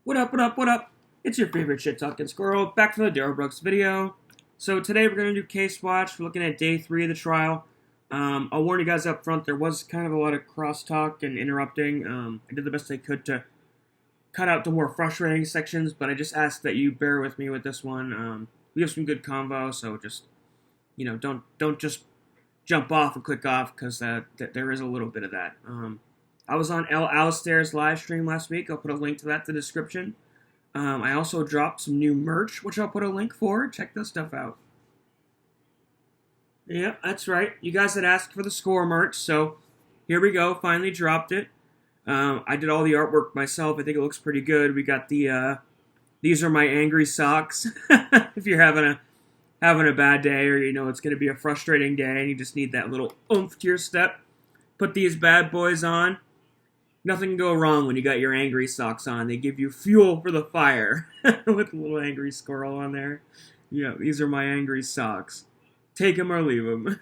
What up, what up, what up? It's your favorite shit-talking squirrel, back from the Darrell Brooks video. So today we're going to do CaseWatch. We're looking at day 3 of the trial. I'll warn you guys up front, there was kind of a lot of crosstalk and interrupting. I did the best I could to cut out the more frustrating sections, but I just ask that you bear with me with this one. We have some good convo, so just, don't just jump off and click off, because there is a little bit of that. I was on Alistair's live stream last week. I'll put a link to that in the description. I also dropped some new merch, which I'll put a link for. Check this stuff out. Yeah, that's right. You guys had asked for the score merch, so here we go. Finally dropped it. I did all the artwork myself. I think it looks pretty good. We got the these are my angry socks. If you're having a bad day, or it's going to be a frustrating day and you just need that little oomph to your step, put these bad boys on. Nothing can go wrong when you got your angry socks on. They give you fuel for the fire. With a little angry squirrel on there. Yeah, these are my angry socks. Take them or leave them.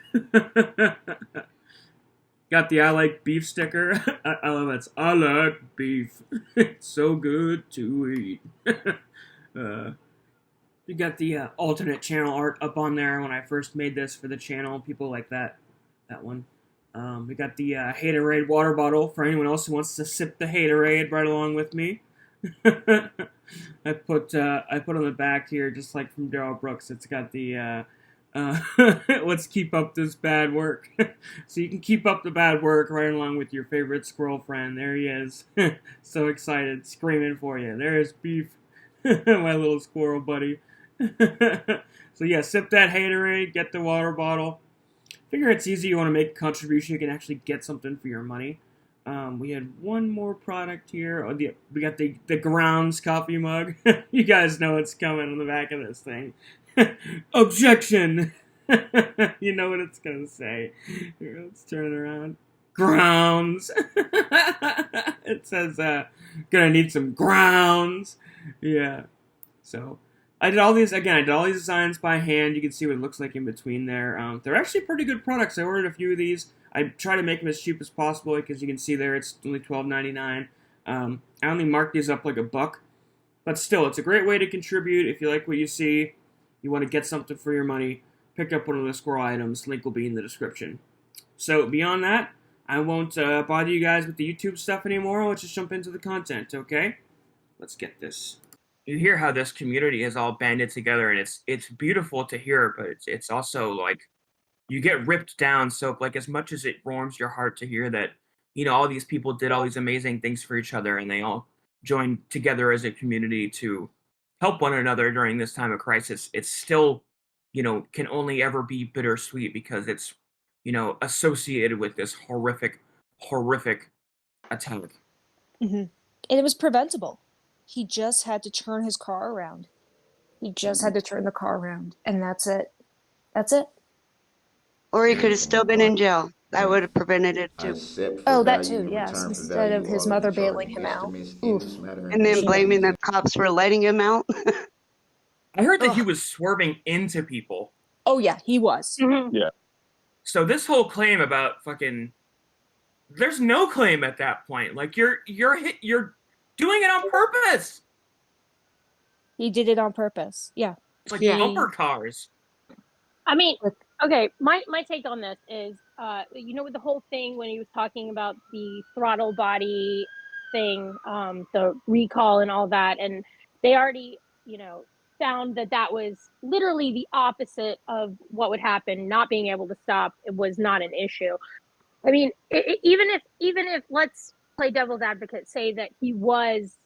Got the I like beef sticker. I love it. I like beef. It's so good to eat. You got the alternate channel art up on there when I first made this for the channel. People like that one. We got the Haterade water bottle for anyone else who wants to sip the Haterade right along with me. I put on the back here, just like from Darrell Brooks. It's got the let's keep up this bad work. So you can keep up the bad work right along with your favorite squirrel friend. There he is. So excited, screaming for you. There's Beef, my little squirrel buddy. So yeah, sip that Haterade, get the water bottle. Figure it's easy. You want to make a contribution, you can actually get something for your money. We had one more product here. Oh, we got the Grounds coffee mug. You guys know what's coming on the back of this thing. Objection! You know what it's going to say. Here, let's turn it around. Grounds! It says, gonna need some grounds. Yeah. So, I did all these designs by hand. You can see what it looks like in between there. They're actually pretty good products. I ordered a few of these. I try to make them as cheap as possible, because you can see there it's only $12.99. I only marked these up like $1, but still, it's a great way to contribute. If you like what you see, you want to get something for your money, pick up one of the squirrel items. Link will be in the description. So beyond that, I won't bother you guys with the YouTube stuff anymore. Let's just jump into the content, okay? Let's get this. You hear how this community is all banded together, and it's beautiful to hear, but it's also like you get ripped down. So like, as much as it warms your heart to hear that all these people did all these amazing things for each other, and they all joined together as a community to help one another during this time of crisis, it's still can only ever be bittersweet, because it's associated with this horrific attack. Mm-hmm. And it was preventable. He just had to turn his car around. He just had to turn the car around, and that's it. That's it. Or he could have still been in jail. That would have prevented it too. Oh, that too, yes. Instead of his mother bailing him out. Oof. And then blaming the cops for letting him out. I heard that he was swerving into people. Oh yeah, he was. Mm-hmm. Yeah. So this whole claim about fucking, there's no claim at that point. Like, you're doing it on purpose. He did it on purpose. Yeah. It's like bumper cars. I mean, okay, my take on this is, with the whole thing when he was talking about the throttle body thing, the recall and all that, and they already, found that was literally the opposite of what would happen. Not being able to stop, it was not an issue. I mean, even if let's play devil's advocate, say that he was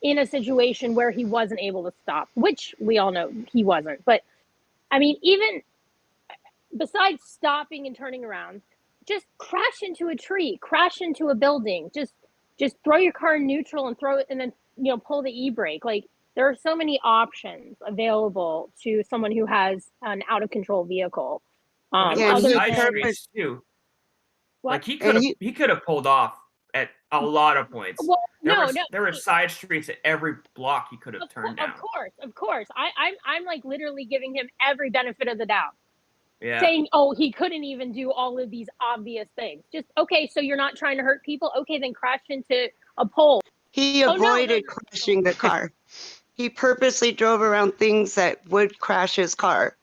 in a situation where he wasn't able to stop, which we all know he wasn't. But I mean, even besides stopping and turning around, just crash into a tree, crash into a building, just throw your car in neutral and throw it, and then pull the e-brake. Like, there are so many options available to someone who has an out of control vehicle. Streets too. Like, he could have pulled off at a lot of points. Well, there were side streets at every block he could have turned down. Of course. I'm like literally giving him every benefit of the doubt. Yeah. Saying, he couldn't even do all of these obvious things. Just, okay, so you're not trying to hurt people? Okay, then crash into a pole. He Oh, no, avoided no. crashing the car. He purposely drove around things that would crash his car,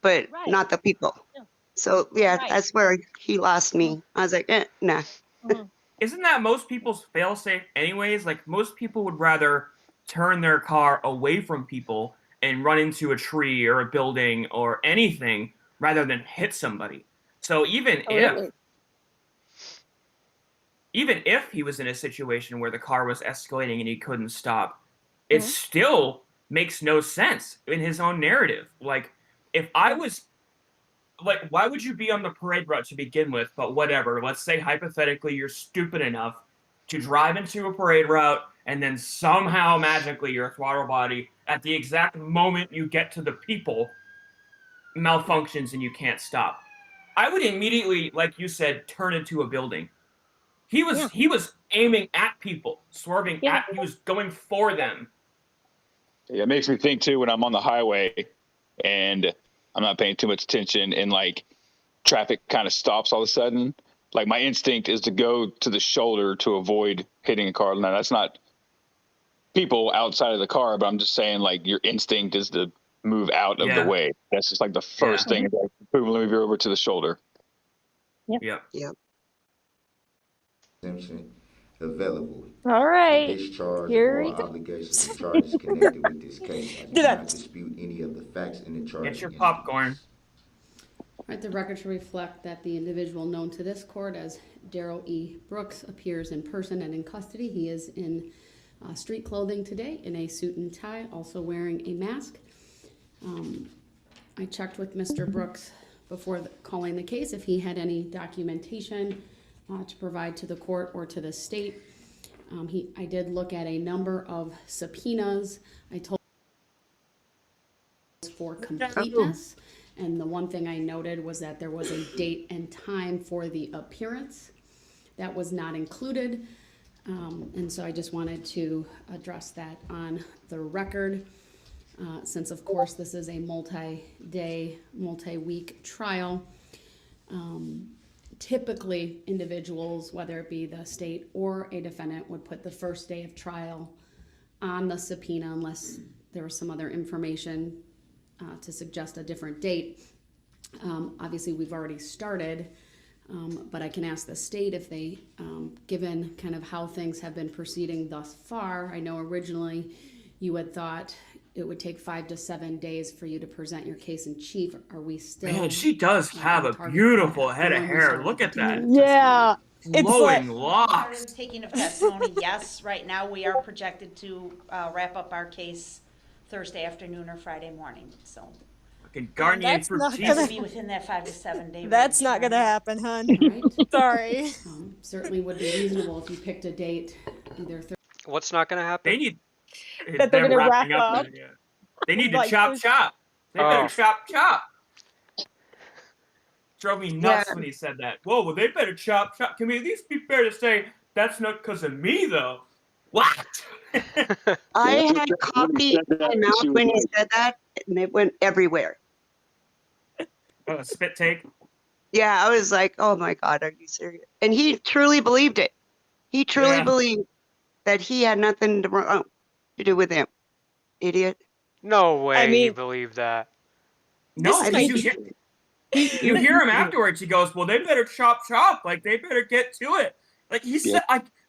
but Right. not the people. Yeah. So yeah, Right. that's where he lost me. I was like, nah. Mhm. Isn't that most people's failsafe anyways? Like most people would rather turn their car away from people and run into a tree or a building or anything rather than hit somebody. So Absolutely. even if he was in a situation where the car was escalating and he couldn't stop, it Mhm. still makes no sense in his own narrative. Like if I was like, why would you be on the parade route to begin with? But whatever. Let's say hypothetically you're stupid enough to drive into a parade route and then somehow magically your throttle body at the exact moment you get to the people malfunctions and you can't stop. I would immediately, like you said, turn into a building. He was aiming at people, swerving Yeah. he was going for them. Yeah, it makes me think too when I'm on the highway and I'm not paying too much attention and like traffic kind of stops all of a sudden. Like my instinct is to go to the shoulder to avoid hitting a car. Now that's not people outside of the car, but I'm just saying like your instinct is to move out of the Yeah. way. That's just like the first thing. Like, boom, let me veer over to the shoulder. Yeah. Exemption available. All right. Discharge Here or we go. obligations and charges connected with this case. I do Do not that. dispute any of the facts in the charge. Get your against popcorn. us. Right, the record should reflect that the individual known to this court as Darrell E. Brooks appears in person and in custody. He is in street clothing today, in a suit and tie, also wearing a mask. I checked with Mr. Brooks before calling the case if he had any documentation to provide to the court or to the state. I did look at a number of subpoenas. I told for completeness. And the one thing I noted was that there was a date and time for the appearance that was not included. And so I just wanted to address that on the record. Since of course this is a multi-day, multi-week trial. Typically individuals, whether it be the state or a defendant, would put the first day of trial on the subpoena unless there was some other information to suggest a different date. Obviously, we've already started, but I can ask the state if they, given kind of how things have been proceeding thus far, I know originally you had thought it would take 5 to 7 days for you to present your case in chief. Are we still? Man, she does have a beautiful head of hair. Look at that. Yeah. It's Flowing like, locks. Taking of testimony, yes. Right now, we are projected to wrap up our case Thursday afternoon or Friday morning, so. Fucking Garnier That's not Fructis. gonna- It'll be within that 5 to 7 day. that's range, not right? gonna happen, hun. Right? Sorry. Certainly would be reasonable if you picked a date, either What's not going to happen? They need That they're them gonna wrapping wrap up. there, yeah. They need to Like, chop there's- chop. They better Oh. chop chop. Drove me nuts when he said that. Whoa, well they better chop chop. Can we at least be fair to say that's not because of me though? What? I Yeah, had when coffee he said in that, my mouth she was when he like- said that, and it went everywhere. Spit take. Yeah, I was like, oh my God, are you serious? And he truly believed it. He truly Yeah. believed that he had nothing to do with him. Idiot. No way he mean- believed that. No, I because think you hear him afterwards. He goes, "Well, they better chop chop. Like they better get to it." Like he said,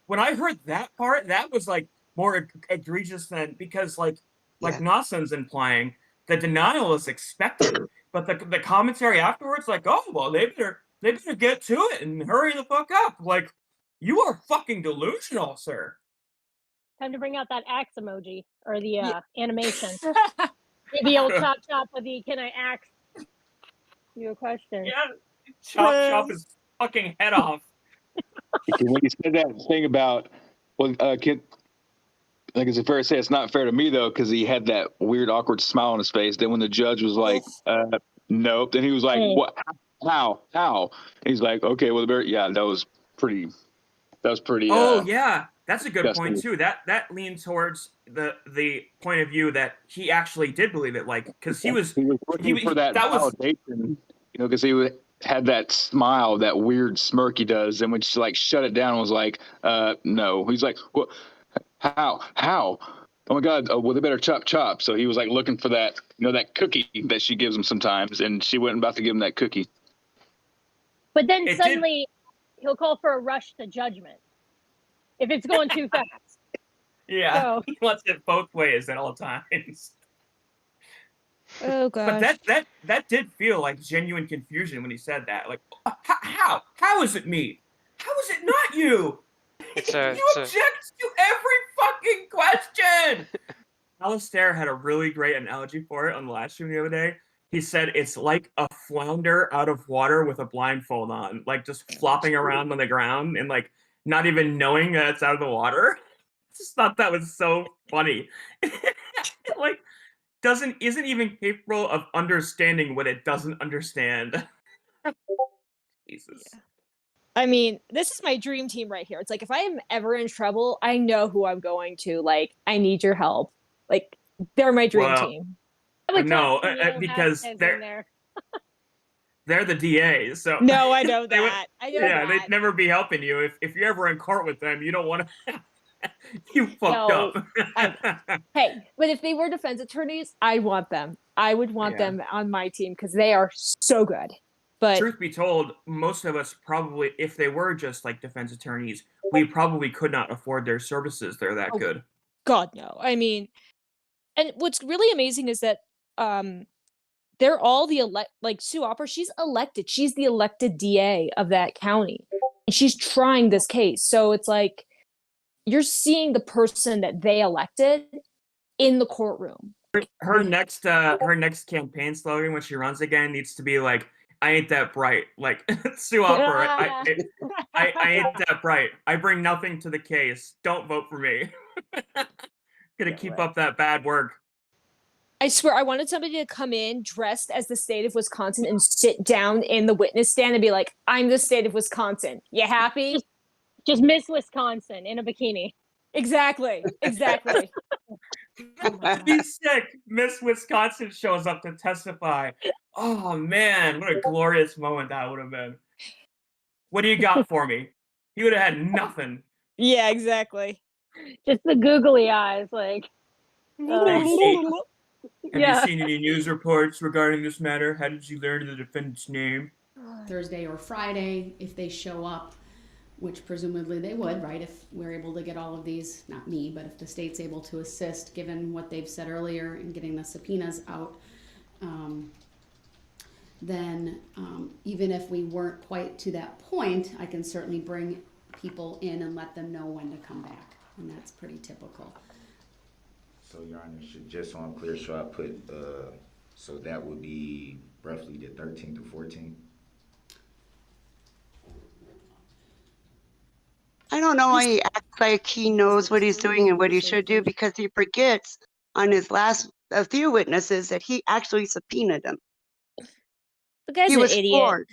when I heard that part, that was like more egregious than because like Yeah. Nawson's implying the denial is expected, but the commentary afterwards, like, "Oh, well, they better get to it and hurry the fuck up." Like you are fucking delusional, sir. Time to bring out that axe emoji or the Yeah. animation. The old chop chop with the can I axe you a question? Yeah, chop his fucking head off. When he said that thing about, well, kid, like, is it fair to say it's not fair to me though, because he had that weird, awkward smile on his face. Then when the judge was like, nope, then he was like, what? How? And he's like, okay, well, yeah, that was pretty. Oh yeah, that's a good that's point cool. too. That leans towards the point of view that he actually did believe it, like because he was looking for that was validation, you know, because had that smile, that weird smirk he does, and when she like shut it down, was like, no. He's like, well, How? Oh my God! Well, they better chop. So he was like looking for that, that cookie that she gives him sometimes, and she wasn't about to give him that cookie. But then suddenly he'll call for a rush to judgment if it's going too fast. Yeah, So. He wants it both ways at all times. Oh gosh. But that did feel like genuine confusion when he said that. Like, how is it me? How is it not you? You object to every fucking question. Alistair had a really great analogy for it on the live stream the other day. He said it's like a flounder out of water with a blindfold on, like just flopping around on the ground and like not even knowing that it's out of the water. I just thought that was so funny. Like isn't even capable of understanding what it doesn't understand. Jesus. Yeah. I mean, this is my dream team right here. It's like if I am ever in trouble, I know who I'm going to. Like, I need your help. Like, they're my dream team. No, because they're the DA. So no, I know that. They'd never be helping you if you're ever in court with them. You don't want to. You fucked up. Hey, but if they were defense attorneys, I want them. I would want them on my team because they are so good. But truth be told, most of us probably, if they were just like defense attorneys, we probably could not afford their services. They're that good. God, no. I mean, and what's really amazing is that they're all like Sue Opper, she's elected. She's the elected DA of that county. And she's trying this case. So it's like you're seeing the person that they elected in the courtroom. Her next campaign slogan when she runs again needs to be like, I ain't that bright. Like Sue Opper, I ain't that bright. I bring nothing to the case. Don't vote for me. Gonna keep up that bad work. I swear, I wanted somebody to come in dressed as the state of Wisconsin and sit down in the witness stand and be like, I'm the state of Wisconsin. You happy? Just Miss Wisconsin in a bikini. Exactly. Be sick. Miss Wisconsin shows up to testify. Oh man, what a glorious moment that would have been. What do you got for me? He would have had nothing. Yeah, exactly. Just the googly eyes, like. Have you seen any news reports regarding this matter? How did you learn the defendant's name? Thursday or Friday, if they show up, which presumably they would, right? If we're able to get all of these, not me, but if the state's able to assist, given what they've said earlier in getting the subpoenas out, then even if we weren't quite to that point, I can certainly bring people in and let them know when to come back. And that's pretty typical. So, Your Honor, just so I'm clear, should I put, so that would be roughly the 13th to 14th? I don't know why he acts like he knows what he's doing and what he should do, because he forgets on his last a few witnesses that he actually subpoenaed them. The guy's an idiot. Floored.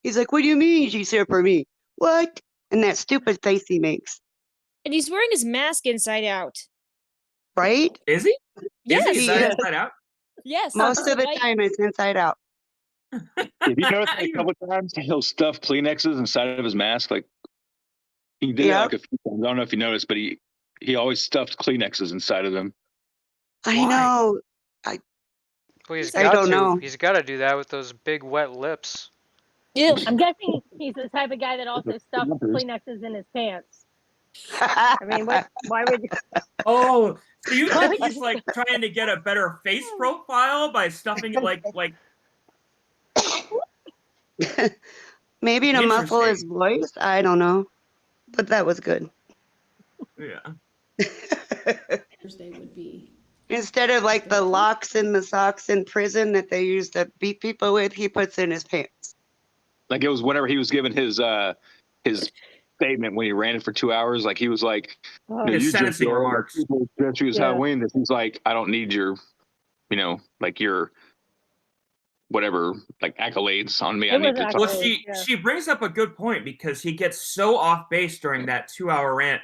He's like, what do you mean she's here for me? What? And that stupid face he makes. And he's wearing his mask inside out. Right? Is he? Yes. Is he inside out? Yes. Most of the time it's inside out. If you notice a couple of times, he'll stuff Kleenexes inside of his mask. Like he did it like a few times. I don't know if you noticed, but he always stuffed Kleenexes inside of them. I know. Well, I don't know. He's got to do that with those big wet lips. Ew. I'm guessing he's the type of guy that also stuffs Kleenexes in his pants. I mean, why would you? Oh, so you think he's like trying to get a better face profile by stuffing it like maybe to muffle his voice? I don't know. But that was good. Yeah. Thursday would be. Instead of like the locks in the socks in prison that they used to beat people with, he puts in his pants. Like it was whenever he was giving his statement when he ran it for 2 hours. Like he was like, his sentencing remarks. He was Halloween. He's like, I don't need your, like your whatever, like accolades on me. I need to talk. Well, she brings up a good point because he gets so off base during that 2 hour rant.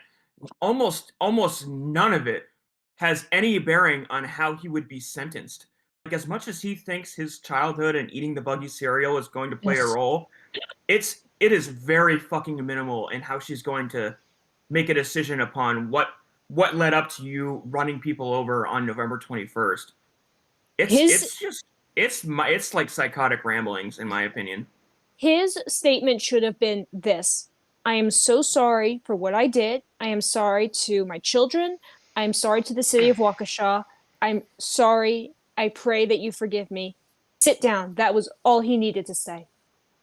Almost none of it has any bearing on how he would be sentenced. Like as much as he thinks his childhood and eating the buggy cereal is going to play a role, it is very fucking minimal in how she's going to make a decision upon what led up to you running people over on November 21st. It's like psychotic ramblings, in my opinion. His statement should have been this: I am so sorry for what I did. I am sorry to my children. I am sorry to the city of Waukesha. I'm sorry. I pray that you forgive me. Sit down. That was all he needed to say.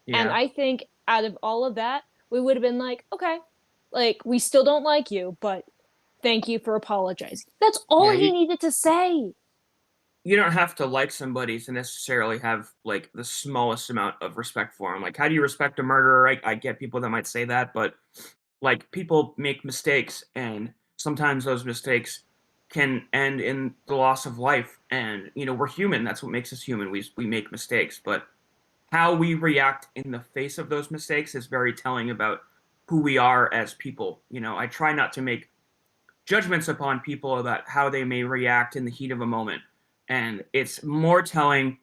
Yeah. And I think out of all of that, we would have been like, okay, like, we still don't like you, but thank you for apologizing. That's all he needed to say. You don't have to like somebody to necessarily have like the smallest amount of respect for them. Like, how do you respect a murderer? I get people that might say that, but like, people make mistakes, and sometimes those mistakes can end in the loss of life. And we're human. That's what makes us human. We make mistakes, but how we react in the face of those mistakes is very telling about who we are as people. I try not to make judgments upon people about how they may react in the heat of a moment. And it's more telling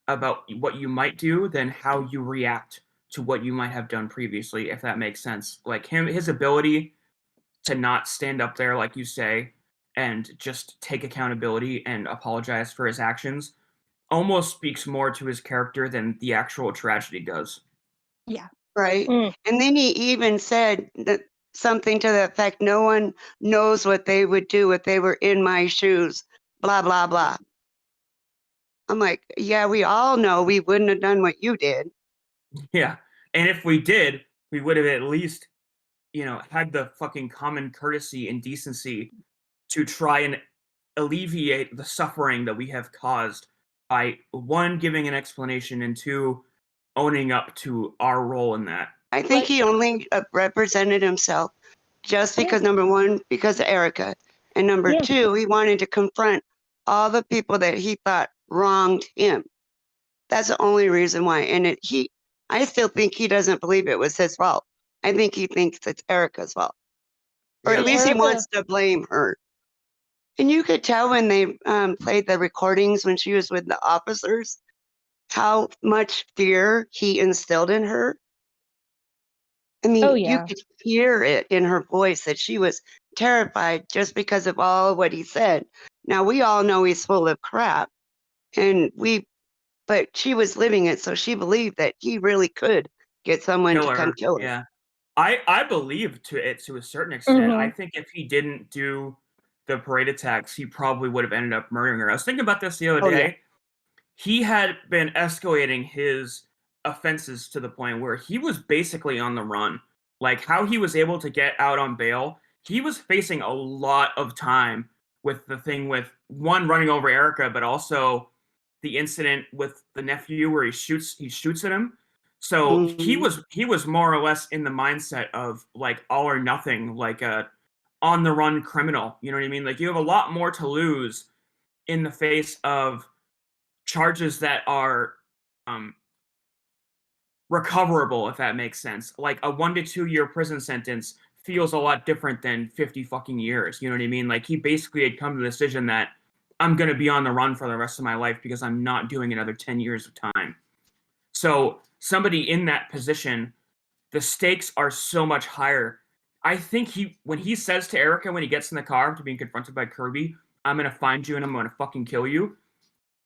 about what you might do than how you react to what you might have done previously, if that makes sense. Like, his ability to not stand up there, like you say, and just take accountability and apologize for his actions almost speaks more to his character than the actual tragedy does. Yeah. Right. And then he even said that something to the effect, no one knows what they would do if they were in my shoes, blah, blah, blah. I'm like, yeah, we all know we wouldn't have done what you did. Yeah. And if we did, we would have at least, had the fucking common courtesy and decency to try and alleviate the suffering that we have caused by, one, giving an explanation, and two, owning up to our role in that. I think he only represented himself just because, number one, because of Erica. And number two, he wanted to confront all the people that he thought wronged him. That's the only reason why. And I still think he doesn't believe it was his fault. I think he thinks it's Erica's fault. Or at least he wants to blame her. And you could tell when they played the recordings when she was with the officers, how much fear he instilled in her. I mean, you could hear it in her voice that she was terrified just because of all what he said. Now, we all know he's full of crap, but she was living it, so she believed that he really could get someone to come kill her. Yeah. I believe to a certain extent. I think if he didn't do the parade attacks, he probably would have ended up murdering her. I was thinking about this the other day. Yeah. He had been escalating his offenses to the point where he was basically on the run. Like, how he was able to get out on bail, he was facing a lot of time with the thing with, one, running over Erica, but also the incident with the nephew where he shoots at him. So he was more or less in the mindset of like all or nothing, like a on the run criminal. You know what I mean? Like, you have a lot more to lose in the face of charges that are recoverable, if that makes sense. Like, a 1 to 2 year prison sentence feels a lot different than 50 fucking years. You know what I mean? Like, he basically had come to the decision that I'm going to be on the run for the rest of my life because I'm not doing another 10 years of time. So somebody in that position, the stakes are so much higher. I think when he says to Erica when he gets in the car after being confronted by Kirby, I'm going to find you and I'm going to fucking kill you,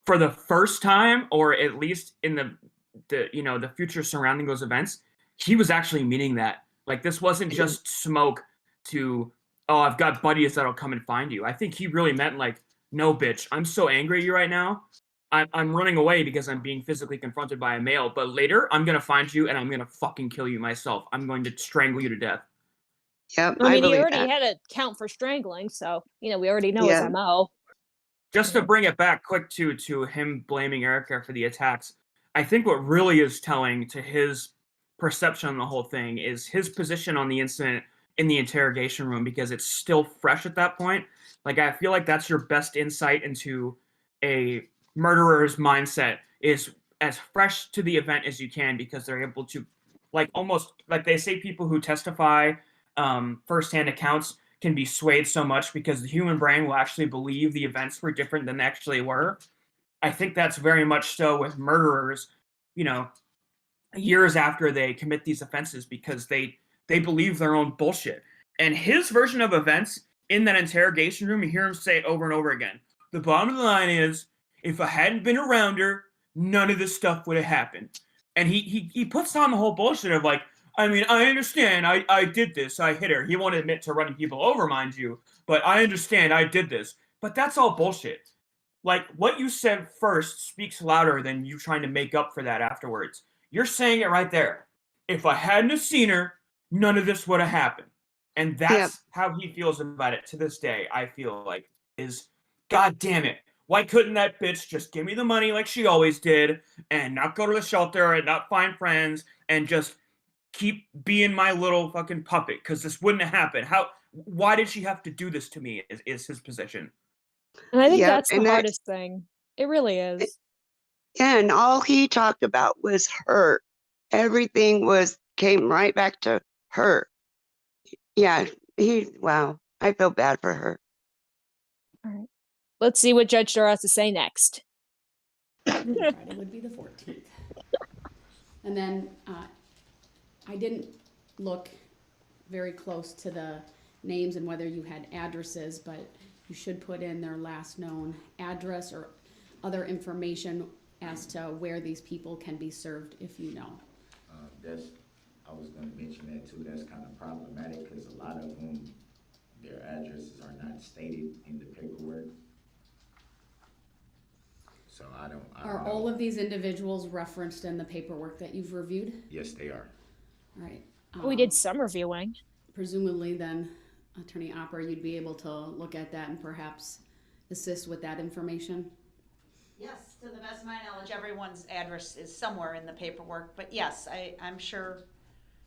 for the first time, or at least in the future surrounding those events, he was actually meaning that. Like, this wasn't just smoke to, oh, I've got buddies that'll come and find you. I think he really meant, like, no, bitch, I'm so angry at you right now. I'm running away because I'm being physically confronted by a male, but later I'm going to find you and I'm going to fucking kill you myself. I'm going to strangle you to death. Yep, I mean, he already had a count for strangling, so, we already know his MO. Just to bring it back quick to him blaming Erica for the attacks, I think what really is telling to his perception on the whole thing is his position on the incident in the interrogation room, because it's still fresh at that point. Like, I feel like that's your best insight into a murderer's mindset, is as fresh to the event as you can, because they're able to, like, almost, like they say, people who testify firsthand accounts can be swayed so much because the human brain will actually believe the events were different than they actually were. I think that's very much so with murderers, years after they commit these offenses, because they believe their own bullshit. And his version of events in that interrogation room, you hear him say over and over again, the bottom of the line is, if I hadn't been around her, none of this stuff would have happened. And he puts on the whole bullshit of like, I mean, I understand, I did this, I hit her. He won't admit to running people over, mind you, but I understand I did this. But that's all bullshit. Like, what you said first speaks louder than you trying to make up for that afterwards. You're saying it right there. If I hadn't have seen her, none of this would have happened. And that's how he feels about it to this day, I feel like, is, God damn it. Why couldn't that bitch just give me the money like she always did and not go to the shelter and not find friends and just keep being my little fucking puppet? Because this wouldn't have happened. Why did she have to do this to me is his position. And I think that's the hardest thing. It really is. And all he talked about was her. Everything came right back to her. Yeah, wow. I feel bad for her. All right. Let's see what Judge Darrell has to say next. Friday would be the 14th. And then I didn't look very close to the names and whether you had addresses, but you should put in their last known address or other information as to where these people can be served if you know. I was going to mention that too. That's kind of problematic because a lot of them, their addresses are not stated in the paperwork. So I don't Are know. all of these individuals referenced in the paperwork that you've reviewed? Yes, they are. All right. We did some reviewing. Presumably then, Attorney Opper, you'd be able to look at that and perhaps assist with that information? Yes, to the best of my knowledge, everyone's address is somewhere in the paperwork, but yes, I'm sure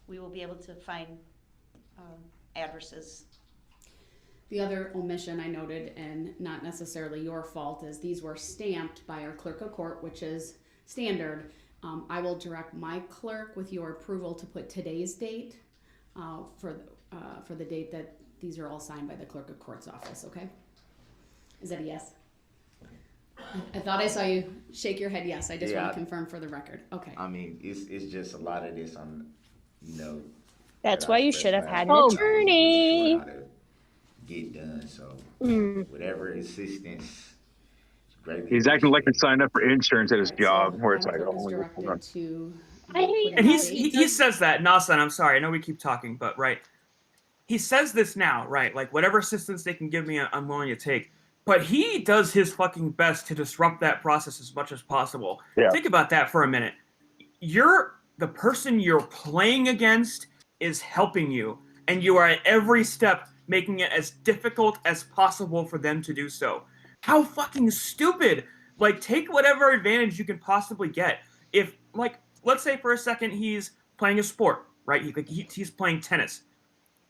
we will be able to find addresses. The other omission I noted, and not necessarily your fault, is these were stamped by our clerk of court, which is standard. I will direct my clerk with your approval to put today's date for the date that these are all signed by the clerk of court's office, okay? Is that a yes? I thought I saw you shake your head yes. I just want to confirm for the record. Okay. I mean, it's just a lot of this That's why you should have had an attorney. Get done. So whatever assistance, he's acting like he signed up for insurance at his job, where it's like, and he says that, Nawson, I'm sorry, I know we keep talking, but right, he says this now, right? Like whatever assistance they can give me, I'm willing to take. But he does his fucking best to disrupt that process as much as possible. Yeah. Think about that for a minute. The person you're playing against is helping you, and you are at every step making it as difficult as possible for them to do so. How fucking stupid! Like, take whatever advantage you can possibly get. If, like, let's say for a second he's playing a sport, right? He's playing tennis.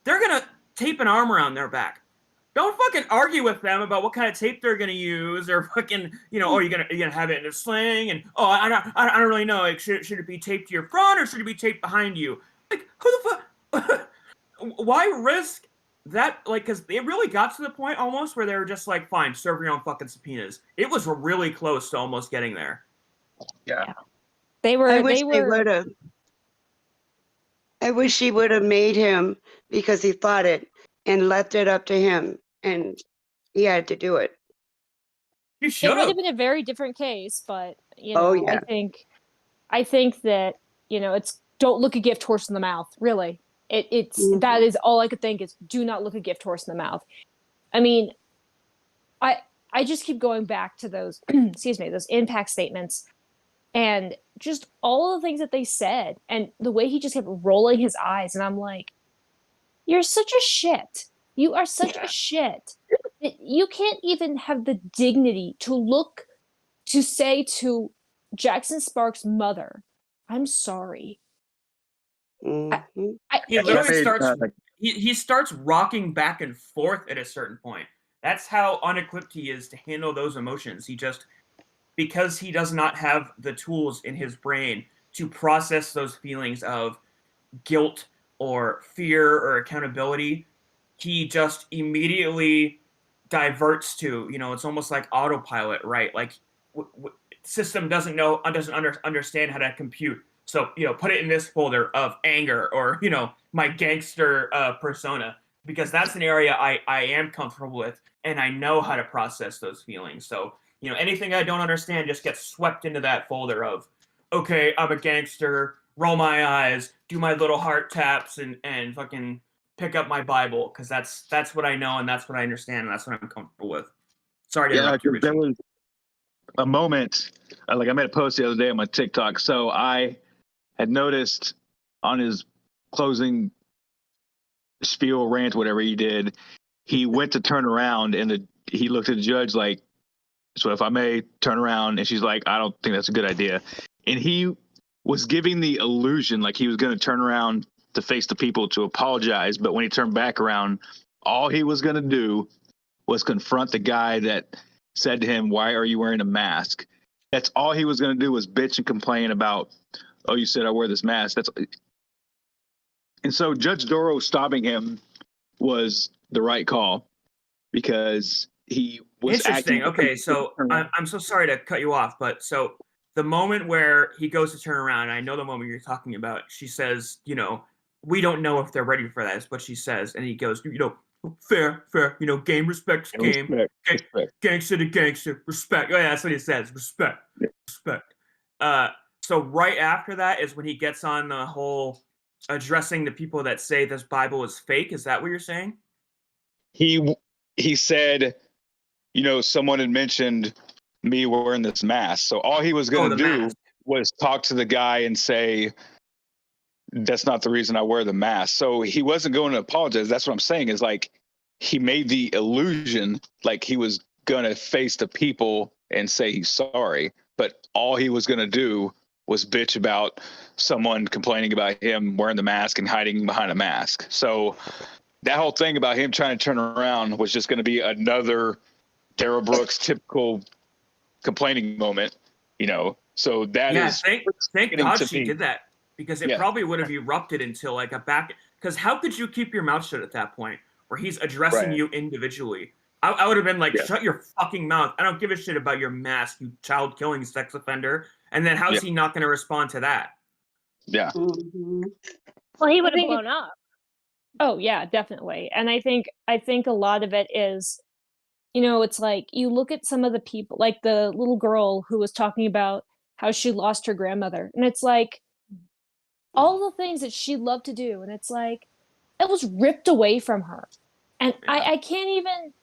They're gonna tape an arm around their back. Don't fucking argue with them about what kind of tape they're gonna use, or fucking, you're gonna have it in a sling, and I don't really know. Like, should it be taped to your front or should it be taped behind you? Like, who the fuck? Why risk that? Like, because it really got to the point almost where they were just like, fine, serve your own fucking subpoenas. It was really close to almost getting there. Yeah. I wish he would have made him, because he fought it, and left it up to him, and he had to do it. You should have. It would have been a very different case, but yeah. I think that it's don't look a gift horse in the mouth. Really, that is all I could think is do not look a gift horse in the mouth. I mean, I just keep going back to those those impact statements. And just all the things that they said, and the way he just kept rolling his eyes, and I'm like, you're such a shit. You are such a shit. You can't even have the dignity to say to Jackson Sparks' mother, I'm sorry. Mm-hmm. He literally he starts rocking back and forth at a certain point. That's how unequipped he is to handle those emotions. Because he does not have the tools in his brain to process those feelings of guilt or fear or accountability, he just immediately diverts to, it's almost like autopilot, right? Like system doesn't understand how to compute. So, put it in this folder of anger or, my gangster persona. because that's an area I am comfortable with, and I know how to process those feelings. So, anything I don't understand just gets swept into that folder of, okay, I'm a gangster, roll my eyes, do my little heart taps, and fucking pick up my Bible, because that's what I know, and that's what I understand, and that's what I'm comfortable with. Sorry to interrupt you, Richie. There was a moment, like I made a post the other day on my TikTok. So I had noticed on his closing spiel, rant, whatever he did, he went to turn around and he looked at the judge like, so if I may turn around, and she's like, I don't think that's a good idea. And he was giving the illusion like he was going to turn around to face the people to apologize. But when he turned back around, all he was going to do was confront the guy that said to him, why are you wearing a mask? That's all he was going to do, was bitch and complain about, oh, you said I wear this mask. And so Judge Darrell stopping him was the right call, because he was interesting. Okay, so I'm so sorry to cut you off, but so the moment where he goes to turn around, I know the moment you're talking about, she says, we don't know if they're ready for that, is what she says. And he goes, fair, game respects game. Respect. Gangster to gangster, respect. Oh, yeah, that's what he says, respect. So right after that is when he gets on the whole addressing the people that say this Bible is fake. Is that what you're saying? He said, someone had mentioned me wearing this mask. So all he was going to do was talk to the guy and say, that's not the reason I wear the mask. So he wasn't going to apologize. That's what I'm saying, is like, he made the illusion like he was going to face the people and say he's sorry. But all he was going to do was bitch about someone complaining about him wearing the mask and hiding behind a mask. So that whole thing about him trying to turn around was just going to be another Darrell Brooks typical complaining moment, So that is thank God she did that, because it probably would have erupted into like a back. Because how could you keep your mouth shut at that point where he's addressing you individually? I would have been like, shut your fucking mouth. I don't give a shit about your mask, you child killing sex offender. And then how's he not going to respond to that? Yeah. Mm-hmm. Well, he would have blown up. Oh yeah, definitely. And I think a lot of it is, it's like you look at some of the people, like the little girl who was talking about how she lost her grandmother, and it's like all the things that she loved to do, and it's like it was ripped away from her. And I can't even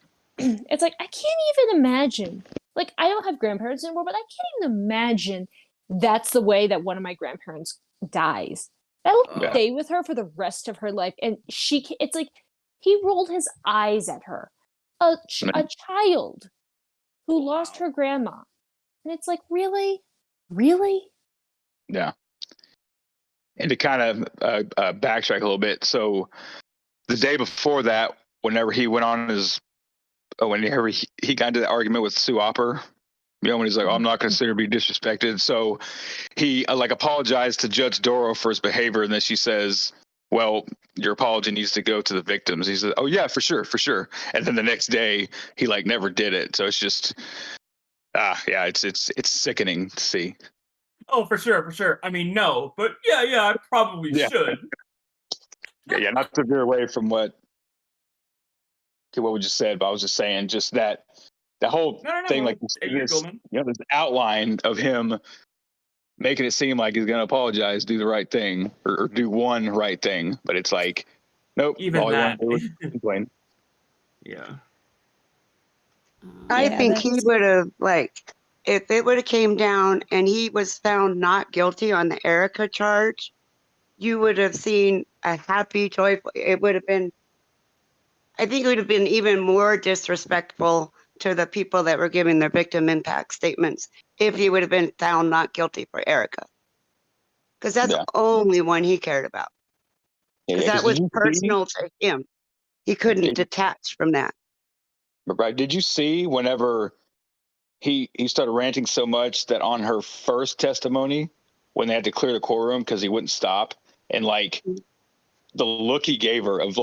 it's like I can't even imagine. Like, I don't have grandparents anymore, but I can't even imagine that's the way that one of my grandparents dies. That'll stay with her for the rest of her life. And it's like he rolled his eyes at her. A child who lost her grandma. And it's like, really? Really? Yeah. And to kind of backtrack a little bit. So the day before that, whenever he went on whenever he got into the argument with Sue Opper, when he's like, oh, I'm not going to sit here and be disrespected. So he apologized to Judge Darrell for his behavior. And then she says, well, your apology needs to go to the victims. He said, oh yeah, for sure. And then the next day he never did it. So it's just, it's sickening to see. Oh, for sure. I mean, no, but yeah, I probably should. Yeah, not to veer away from what we just said, but I was just saying just that the whole thing, like this outline of him making it seem like he's going to apologize, do the right thing, or do one right thing, but it's like, nope. Even all that. You want to do is complain. Yeah. I think he would have, if it would have came down and he was found not guilty on the Erica charge, you would have seen a happy, joyful, it would have been, I think it would have been even more disrespectful to the people that were giving their victim impact statements if he would have been found not guilty for Erica. Because that's the only one he cared about. Because that was personal to him. He couldn't detach from that. But right, did you see whenever he started ranting so much that on her first testimony, when they had to clear the courtroom because he wouldn't stop, and the look he gave her of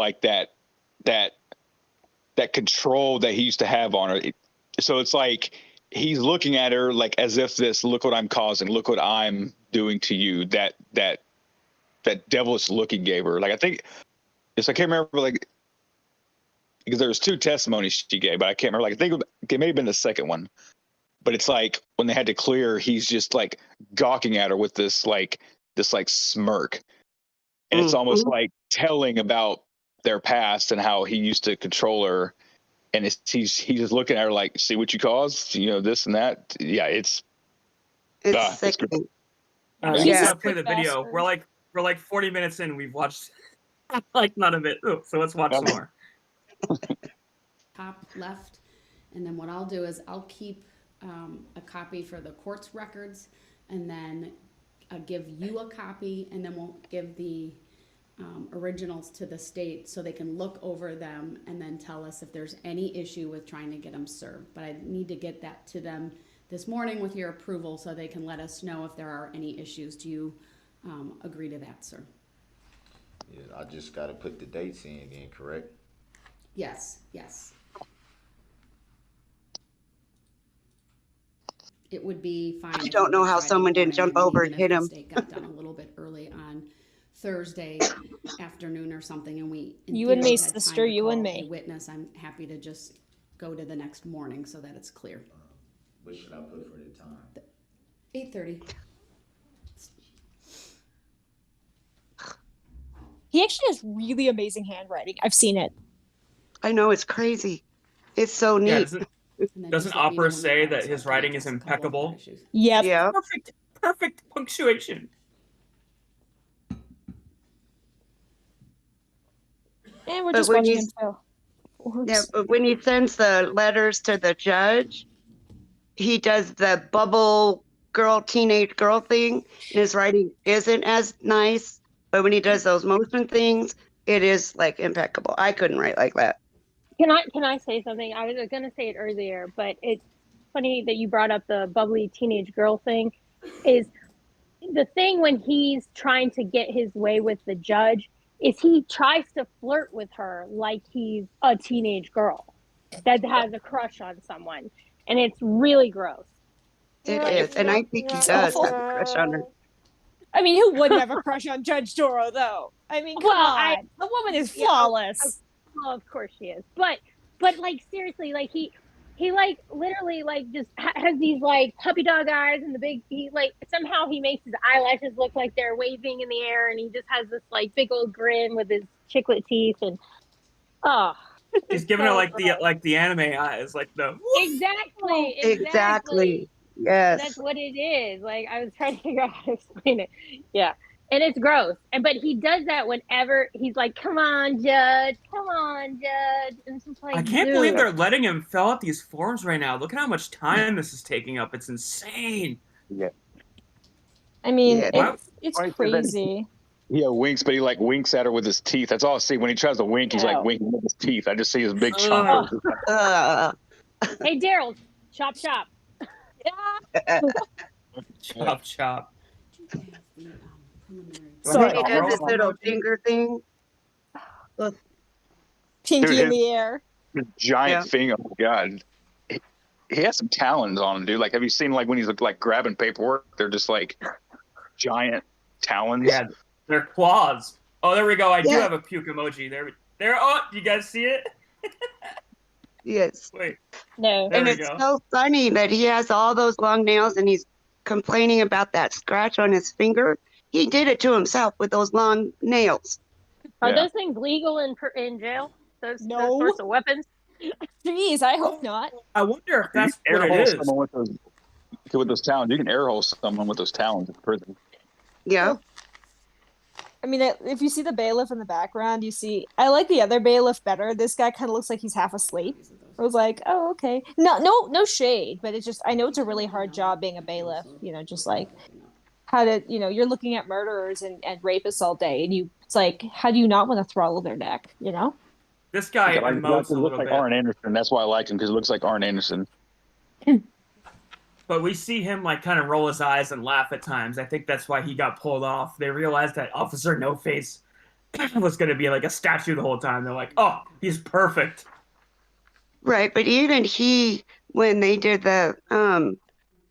that control that he used to have on her. So it's like he's looking at her as if look what I'm causing, look what I'm doing to you. That devilish look he gave her. I think I can't remember because there was 2 testimonies she gave, but I can't remember. Like I think it may have been the second one, but it's like when they had to clear, he's just like gawking at her with this smirk, and it's almost like telling about their past and how he used to control her, and he's just looking at her like, see what you caused, this and that. Yeah, it's sickening. You He's a gotta play the sick video. bastard. We're like 40 minutes in. We've watched like none of it. So let's watch some more. Top left, and then what I'll do is I'll keep a copy for the court's records, and then give you a copy, and then we'll give the originals to the state so they can look over them and then tell us if there's any issue with trying to get them served. But I need to get that to them this morning with your approval so they can let us know if there are any issues. Do you agree to that, sir? Yeah, I just got to put the dates in again, correct? Yes, yes. It would be fine. I don't know how someone didn't jump over and hit him. Mistake got done a little bit early on Thursday afternoon or something, and we. You and me, had time sister, to you and call me. a witness. I'm happy to just go to the next morning so that it's clear. What should I put for the time? 8:30. He actually has really amazing handwriting. I've seen it. I know, it's crazy. It's so neat. Yeah, And then doesn't just let me know Opera when say you're that ready, his so I can writing is address a couple of impeccable? issues. Yep. Yeah. Perfect punctuation. And we're But just when watching you- him too. Oops. Yeah, but when he sends the letters to the judge, he does the bubble girl, teenage girl thing, and his writing isn't as nice. But when he does those motion things, it is like impeccable. I couldn't write like that. Can I say something? I was gonna say it earlier, but it's funny that you brought up the bubbly teenage girl thing. Is the thing when he's trying to get his way with the judge is he tries to flirt with her like he's a teenage girl that has a crush on someone, and it's really gross. It is, and I think he does have a crush on her. I mean, who wouldn't have a crush on Judge Doro, though? I mean, come on. The woman is flawless. Well, of course she is, but like seriously, like he like literally like just has these like puppy dog eyes and the big he like somehow he makes his eyelashes look like they're waving in the air, and he just has this like big old grin with his chiclet teeth, and He's giving her like the anime eyes, like the exactly. Yes, That's what it is. Like I was trying to figure out how to explain it. Yeah. And it's gross. But he does that whenever he's like, come on, Judge. And it's just like, I can't dude. believe they're letting him fill out these forms right now. Look at how much time this is taking up. It's insane. Yeah. I mean, Yeah. it's Right, crazy. Yeah, winks, but he like winks at her with his teeth. That's all I see. When he tries to wink, he's like winking with his teeth. I just see his big chompers. Hey, Darrell, chop. Chop. So he does this little finger thing. Pinky Dude, in the air. His giant finger. Oh my god. He has some talons on him, dude. Like, have you seen like when he's like grabbing paperwork? They're just like giant talons. Yeah, they're claws. Oh, there we go. I do have a puke emoji. There. Oh, you guys see it? Yes. Wait. No. And it's so funny that he has all those long nails and he's complaining about that scratch on his finger. He did it to himself with those long nails. Are those things legal in jail? Those sorts of weapons? Jeez, I hope not. I wonder if that's You can what it air is. hole someone with those talons. You can air hole someone with those talons in prison. Yeah. I mean, if you see the bailiff in the background, you see. I like the other bailiff better. This guy kind of looks like he's half asleep. I was like, oh, okay. No shade, but it's just I know it's a really hard job being a bailiff. You know, just like how to, you're looking at murderers and rapists all day, and it's like, how do you not want to throttle their neck? You know. This guy emotes a looks little like bit. Arn Anderson. That's why I like him, because it looks like Arn Anderson. But we see him like kind of roll his eyes and laugh at times. I think that's why he got pulled off. They realized that Officer No Face was going to be like a statue the whole time. They're like, oh, he's perfect. Right, but even when they did the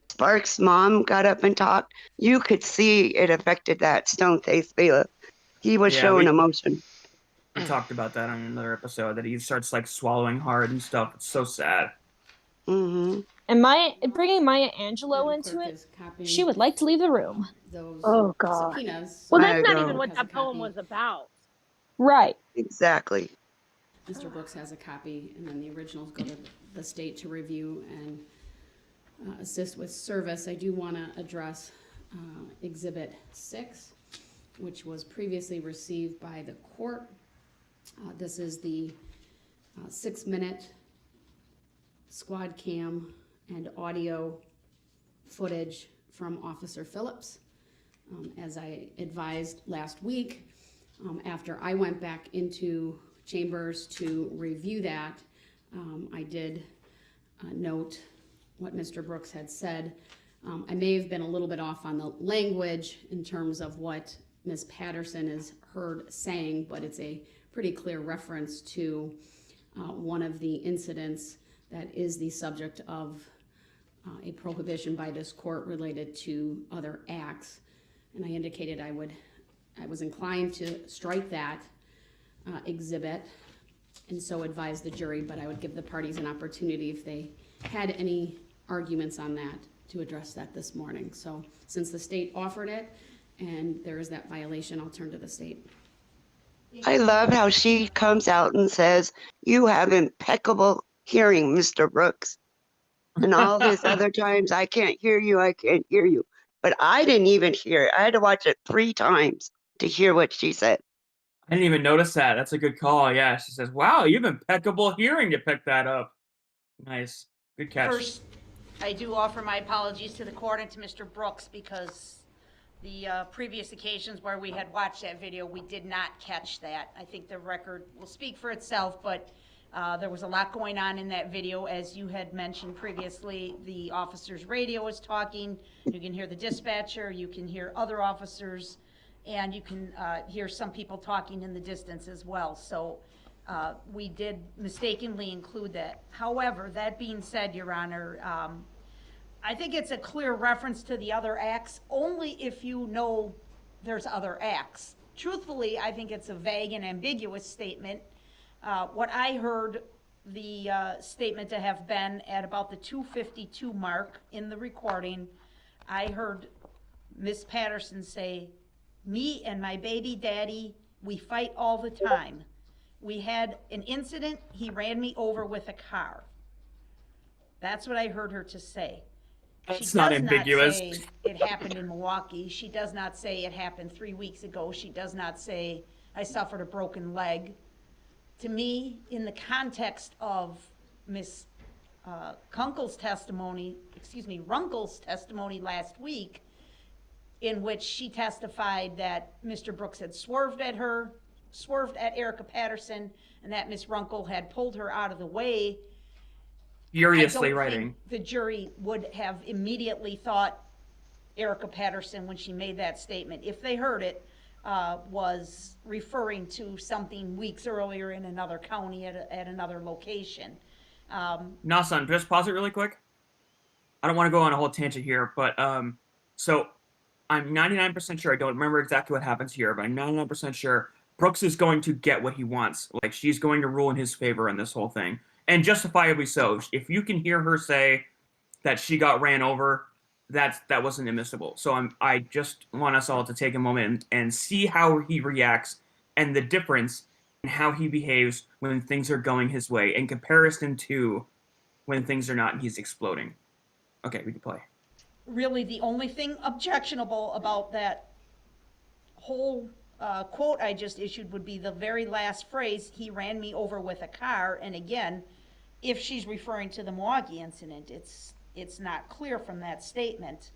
Sparks' mom got up and talked, you could see it affected that stone-faced bailiff. He was showing emotion. We talked about that on another episode, that he starts like swallowing hard and stuff. It's so sad. Mm-hmm. And bringing Maya Angelou into it, she would like to leave the room. Those Oh God. subpoenas. Well, I that's not agree. even what Has a that poem copy. was about. Right. Exactly. Mr. Brooks has a copy, and then the originals go to the state to review and assist with service. I do want to address Exhibit 6, which was previously received by the court. This is the 6-minute squad cam and audio footage from Officer Phillips. As I advised last week, after I went back into chambers to review that, I did note what Mr. Brooks had said. I may have been a little bit off on the language in terms of what Ms. Patterson is heard saying, but it's a pretty clear reference to one of the incidents that is the subject of a prohibition by this court related to other acts. And I indicated I was inclined to strike that exhibit, and so advise the jury, but I would give the parties an opportunity if they had any arguments on that to address that this morning. So since the state offered it and there is that violation, I'll turn to the state. I love how she comes out and says, "You have impeccable hearing, Mr. Brooks." And all these other times, "I can't hear you, I can't hear you." But I didn't even hear it. I had to watch it 3 times to hear what she said. I didn't even notice that. That's a good call. Yeah, she says, "Wow, you have impeccable hearing to pick that up." Nice, good catch. First, I do offer my apologies to the court and to Mr. Brooks, because the previous occasions where we had watched that video, we did not catch that. I think the record will speak for itself, but there was a lot going on in that video. As you had mentioned previously, the officer's radio was talking. You can hear the dispatcher, you can hear other officers, and you can hear some people talking in the distance as well. So we did mistakenly include that. However, that being said, Your Honor, I think it's a clear reference to the other acts only if you know there's other acts. Truthfully, I think it's a vague and ambiguous statement. What I heard the statement to have been at about the 2:52 mark in the recording, I heard Miss Patterson say, "Me and my baby daddy, we fight all the time. We had an incident, he ran me over with a car." That's what I heard her to say. That's not ambiguous. She does not say it happened in Milwaukee. She does not say it happened 3 weeks ago. She does not say I suffered a broken leg. To me, in the context of Miss Runkle's testimony last week, in which she testified that Mr. Brooks had swerved at Erica Patterson, and that Miss Runkle had pulled her out of the way. Furiously I don't writing. think the jury would have immediately thought Erica Patterson, when she made that statement, if they heard it, was referring to something weeks earlier in another county at another location. Nawson, just pause it really quick. I don't want to go on a whole tangent here, but so I'm 99% sure, I don't remember exactly what happens here, but I'm 99% sure Brooks is going to get what he wants. Like, she's going to rule in his favor in this whole thing. And justifiably so. If you can hear her say that she got ran over, that wasn't admissible. So I just want us all to take a moment and see how he reacts and the difference in how he behaves when things are going his way in comparison to when things are not and he's exploding. Okay, we can play. Really, the only thing objectionable about that whole quote I just issued would be the very last phrase, "He ran me over with a car." And again, if she's referring to the Milwaukee incident, it's not clear from that statement.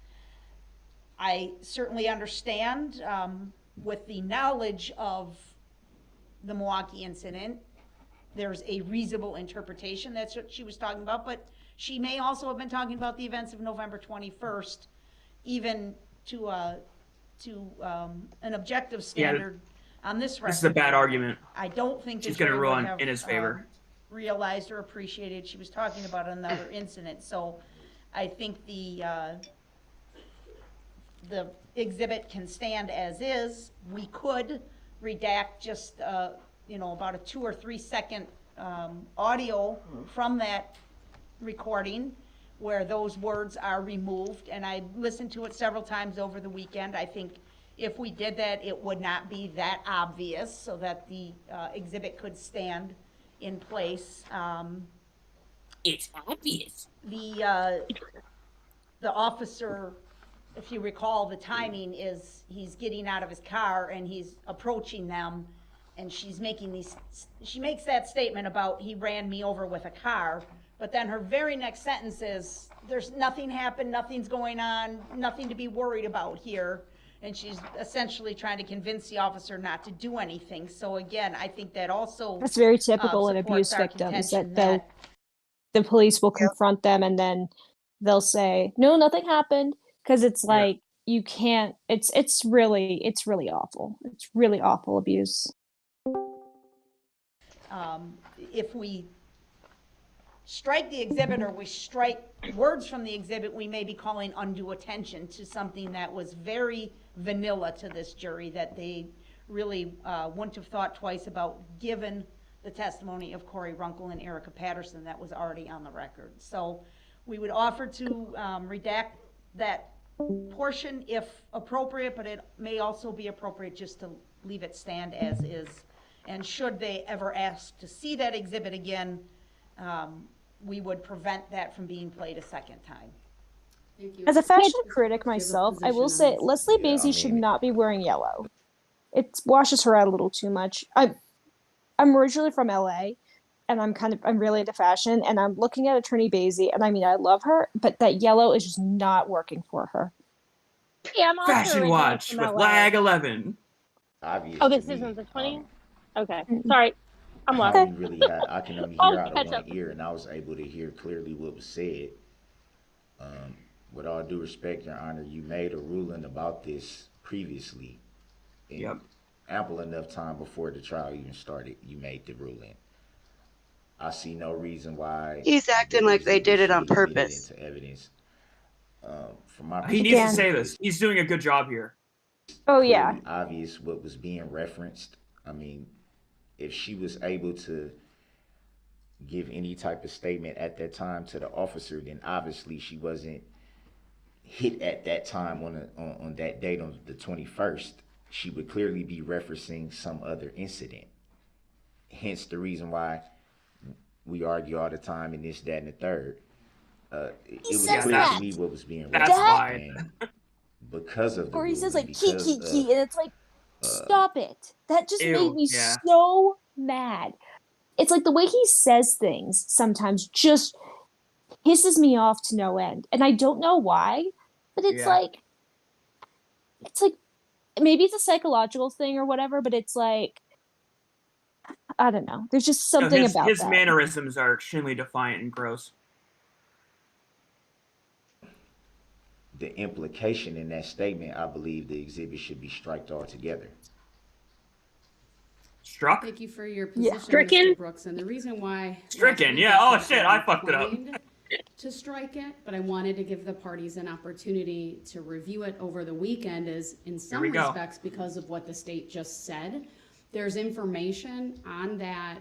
I certainly understand, with the knowledge of the Milwaukee incident, there's a reasonable interpretation that's what she was talking about, but she may also have been talking about the events of November 21st, even to an objective standard on this record. This is a bad argument. I don't think she's going to rule in his favor. Realized or appreciated she was talking about another incident. So I think the exhibit can stand as is. We could redact just about a 2 or 3 second audio from that recording where those words are removed, and I listened to it several times over the weekend. I think if we did that, it would not be that obvious, so that the exhibit could stand in place. It's obvious. The officer, if you recall, the timing is he's getting out of his car and he's approaching them, and she makes that statement about he ran me over with a car, but then her very next sentence is, there's nothing happened, nothing's going on, nothing to be worried about here. And she's essentially trying to convince the officer not to do anything. So again, I think that also That's very typical in abuse victims, that the police will confront them and then they'll say, no, nothing happened. Because it's like, you can't, it's really awful. It's really awful abuse. If we strike the exhibit or we strike words from the exhibit, we may be calling undue attention to something that was very vanilla to this jury that they really wouldn't have thought twice about, given the testimony of Corey Runkle and Erica Patterson that was already on the record. So we would offer to redact that portion if appropriate, but it may also be appropriate just to leave it stand as is. And should they ever ask to see that exhibit again, we would prevent that from being played a second time. Thank you. As a fashion critic myself, I will say Leslie Basie should not be wearing yellow. It washes her out a little too much. I'm originally from LA, and I'm really into fashion, and I'm looking at Attorney Basie, and I mean, I love her, but that yellow is just not working for her. Yeah, I'm also Fashion Watch with Lag 11. Obviously. Oh, this isn't the 20? Okay, sorry. I'm lost. I can only hear out of one ear, and I was able to hear clearly what was said. With all due respect, Your Honor, you made a ruling about this previously. Yep. Ample enough time before the trial even started, you made the ruling. I see no reason why. He's acting like they did it on purpose. Into evidence. From my He needs to say this. He's doing a good job here. Oh, yeah. Obvious what was being referenced. I mean, if she was able to give any type of statement at that time to the officer, then obviously she wasn't hit at that time on that date on the 21st. She would clearly be referencing some other incident. Hence the reason why we argue all the time in this, that, and the third. It was clear to me what was being referenced. And because of the or he says like ruling, key, and it's like, stop it. That just made me yeah. so mad. It's like the way he says things sometimes just pisses me off to no end. And I don't know why, but it's like maybe it's a psychological thing or whatever, but it's like, I don't know. There's just something about his that. mannerisms are extremely defiant and gross. The implication in that statement, I believe the exhibit should be striked altogether. Struck? Thank you for your position, Stricken? Mr. Brooks. And the reason why... Stricken, yeah. Oh, shit, I fucked it up. To strike it, but I wanted to give the parties an opportunity to review it over the weekend is, in some respects, because of what the state just said, there's information on that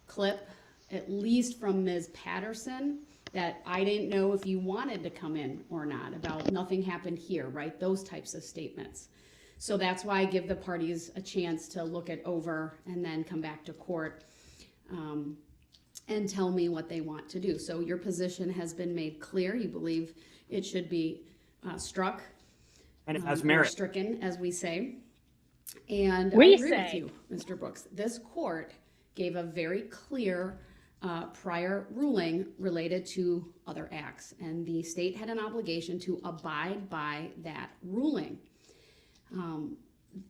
clip, at least from Ms. Patterson, that I didn't know if you wanted to come in or not, about nothing happened here, right? Those types of statements. So that's why I give the parties a chance to look it over and then come back to court and tell me what they want to do. So your position has been made clear. You believe it should be struck. And it has merit. Stricken, as we say. And We I agree say. with you, Mr. Brooks. This court gave a very clear prior ruling related to other acts, and the state had an obligation to abide by that ruling.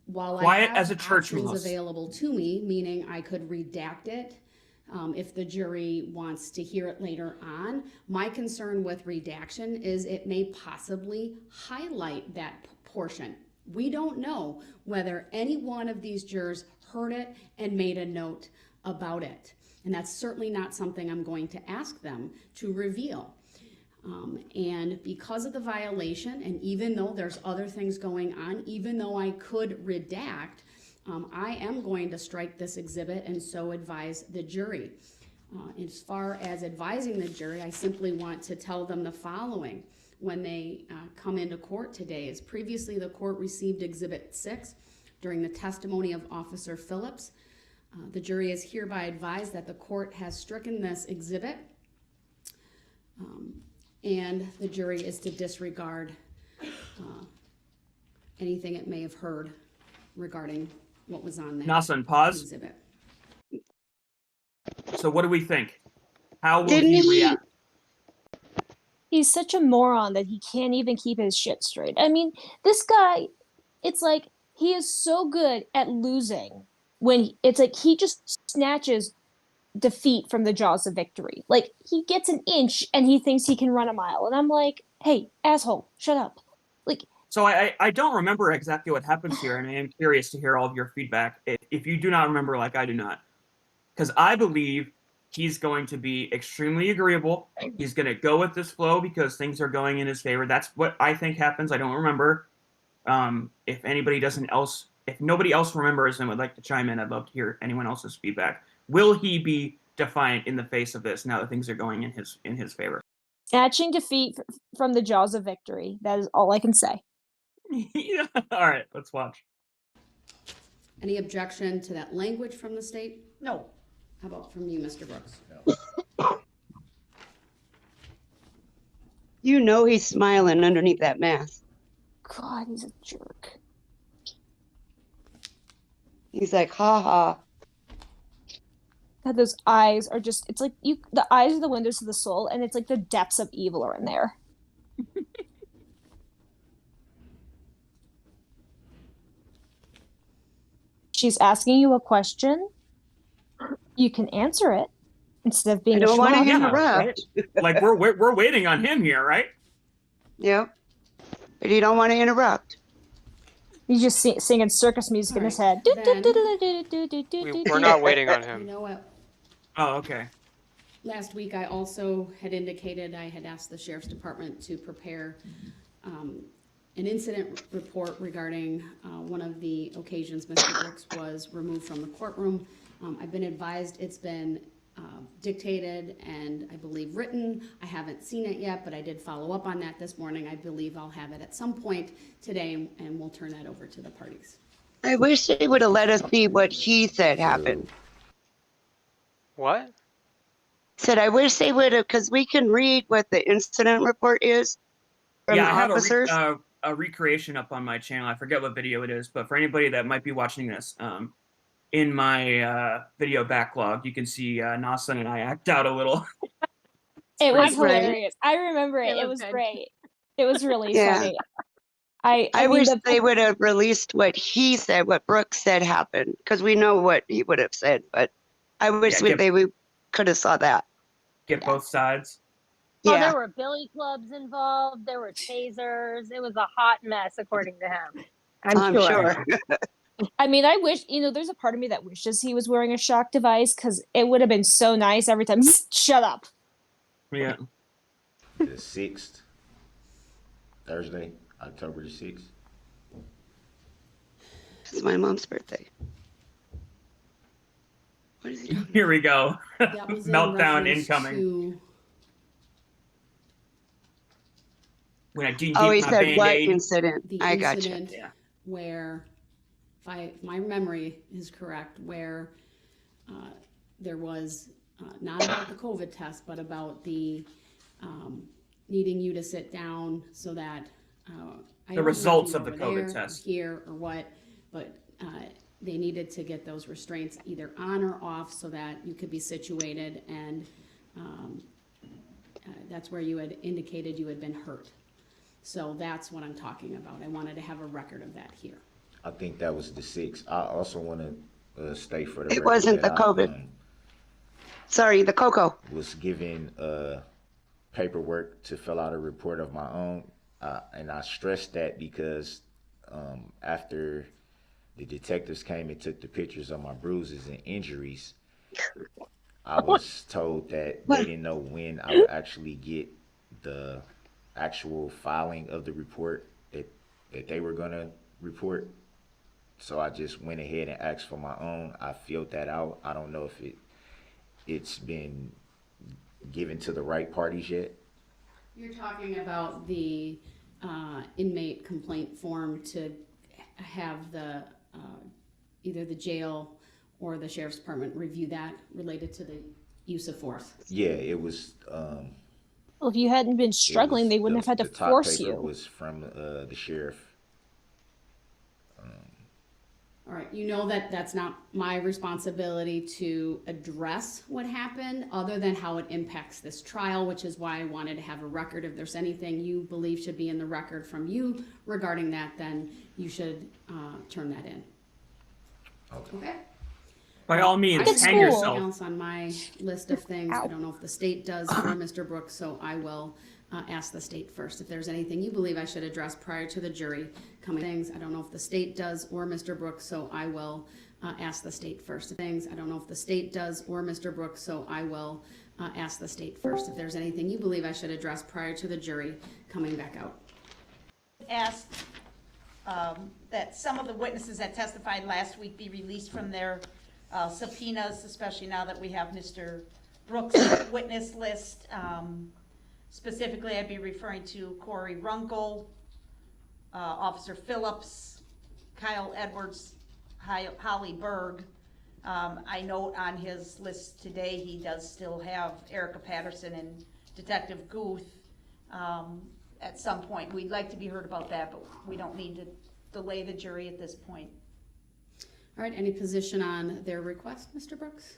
While Quiet I have as a church options mouse. available to me, meaning I could redact it if the jury wants to hear it later on, my concern with redaction is it may possibly highlight that portion. We don't know whether any one of these jurors heard it and made a note about it. And that's certainly not something I'm going to ask them to reveal. And because of the violation, and even though there's other things going on, even though I could redact, I am going to strike this exhibit and so advise the jury. As far as advising the jury, I simply want to tell them the following when they come into court today. As previously, the court received Exhibit 6 during the testimony of Officer Phillips. The jury is hereby advised that the court has stricken this exhibit, and the jury is to disregard anything it may have heard regarding what was on that Nawson, pause. exhibit. So what do we think? How will Didn't he he- react? He's such a moron that he can't even keep his shit straight. I mean, this guy, it's like he is so good at losing when it's like he just snatches defeat from the jaws of victory. Like he gets an inch and he thinks he can run a mile. And I'm like, hey, asshole, shut up. Like, So I don't remember exactly what happens here, and I am curious to hear all of your feedback. If you do not remember, like I do not, because I believe he's going to be extremely agreeable. He's going to go with this flow because things are going in his favor. That's what I think happens. I don't remember. If nobody else remembers and would like to chime in, I'd love to hear anyone else's feedback. Will he be defiant in the face of this now that things are going in his favor? snatching defeat from the jaws of victory. That is all I can say. Yeah. All right, let's watch. Any objection to that language from the state? No. How about from you, Mr. Brooks? You know he's smiling underneath that mask. God, he's a jerk. He's like, ha ha. God, those eyes are just, it's like the eyes are the windows to the soul, and it's like the depths of evil are in there. She's asking you a question. You can answer it instead of being I don't want to schmuck. interrupt. Like we're waiting on him here, right? Yep. But you don't want to interrupt. He's just singing circus music in his head. We're not waiting on You him. know what? Oh, okay. Last week, I also had indicated I had asked the sheriff's department to prepare an incident report regarding one of the occasions Mr. Brooks was removed from the courtroom. I've been advised it's been dictated and I believe written. I haven't seen it yet, but I did follow up on that this morning. I believe I'll have it at some point today, and we'll turn that over to the parties. I wish they would have let us see what he said happened. What? Said I wish they would have, because we can read what the incident report is from Yeah, the I have officers. a recreation up on my channel. I forget what video it is, but for anybody that might be watching this, in my video backlog, you can see Nawson and I act out a little. It was great. hilarious. I remember it. It It was was good. great. It was really Yeah. funny. I I mean, wish they would have released what he said, what Brooks said happened, because we know what he would have said. But I wish Yeah, we could have saw that. Get both sides. Oh, Yeah. there were billy clubs involved. There were tasers. It was a hot mess, according to him. I'm sure. I mean, I wish, there's a part of me that wishes he was wearing a shock device because it would have been so nice every time. Shut up. Yeah. The 6th, Thursday, October the 6th. It's my mom's birthday. What is he talking Here we go. That was in Meltdown reference incoming. to- When I didn't Oh, get he my said what Band-Aid. incident? the I got you. incident Yeah. where, if my memory is correct, where there was not about the COVID test, but about the needing you to sit down so that I don't know if results you of the were COVID there or test. here or what, but they needed to get those restraints either on or off so that you could be situated, and that's where you had indicated you had been hurt. So that's what I'm talking about. I wanted to have a record of that here. I think that was the 6th. I also want to state for the It record wasn't that the COVID. Sorry, the cocoa. Was given paperwork to fill out a report of my own, and I stressed that because after the detectives came and took the pictures of my bruises and injuries, I was told that they didn't know when I would actually get the actual filing of the report that they were going to report. So I just went ahead and asked for my own. I filled that out. I don't know if it's been given to the right parties yet. You're talking about the inmate complaint form to have the either the jail or the sheriff's department review that related to the use of force. Yeah, it was. Well, if you hadn't been struggling, they wouldn't have had to the top force paper you. was from the sheriff. All right, you know that that's not my responsibility to address what happened other than how it impacts this trial, which is why I wanted to have a record. If there's anything you believe should be in the record from you regarding that, then you should turn that in. Okay? By all means, It's hang cool. yourself. Anything else on my list of things? I don't know if the state does for Mr. Brooks, so I will ask the state first. If there's anything you believe I should address prior to the jury coming things, I don't know if the state does or Mr. Brooks, so I will ask the state first. Things I don't know if the state does or Mr. Brooks, so I will ask the state first. If there's anything you believe I should address prior to the jury coming back out. Asked that some of the witnesses that testified last week be released from their subpoenas, especially now that we have Mr. Brooks' witness list. Specifically, I'd be referring to Corey Runkle, Officer Phillips, Kyle Edwards, Holly Berg. I note on his list today he does still have Erica Patterson and Detective Guth. At some point, we'd like to be heard about that, but we don't need to delay the jury at this point. All right, any position on their request, Mr. Brooks?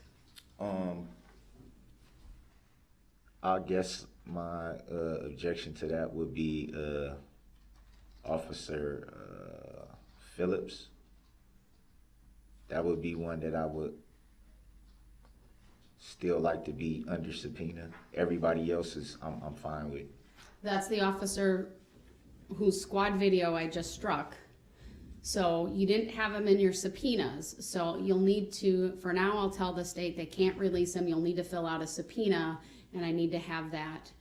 I guess my objection to that would be Officer Phillips. That would be one that I would still like to be under subpoena. Everybody else is I'm fine with. That's the officer whose squad video I just struck. So you didn't have him in your subpoenas. So you'll need to, for now, I'll tell the state they can't release him. You'll need to fill out a subpoena, and I need to have that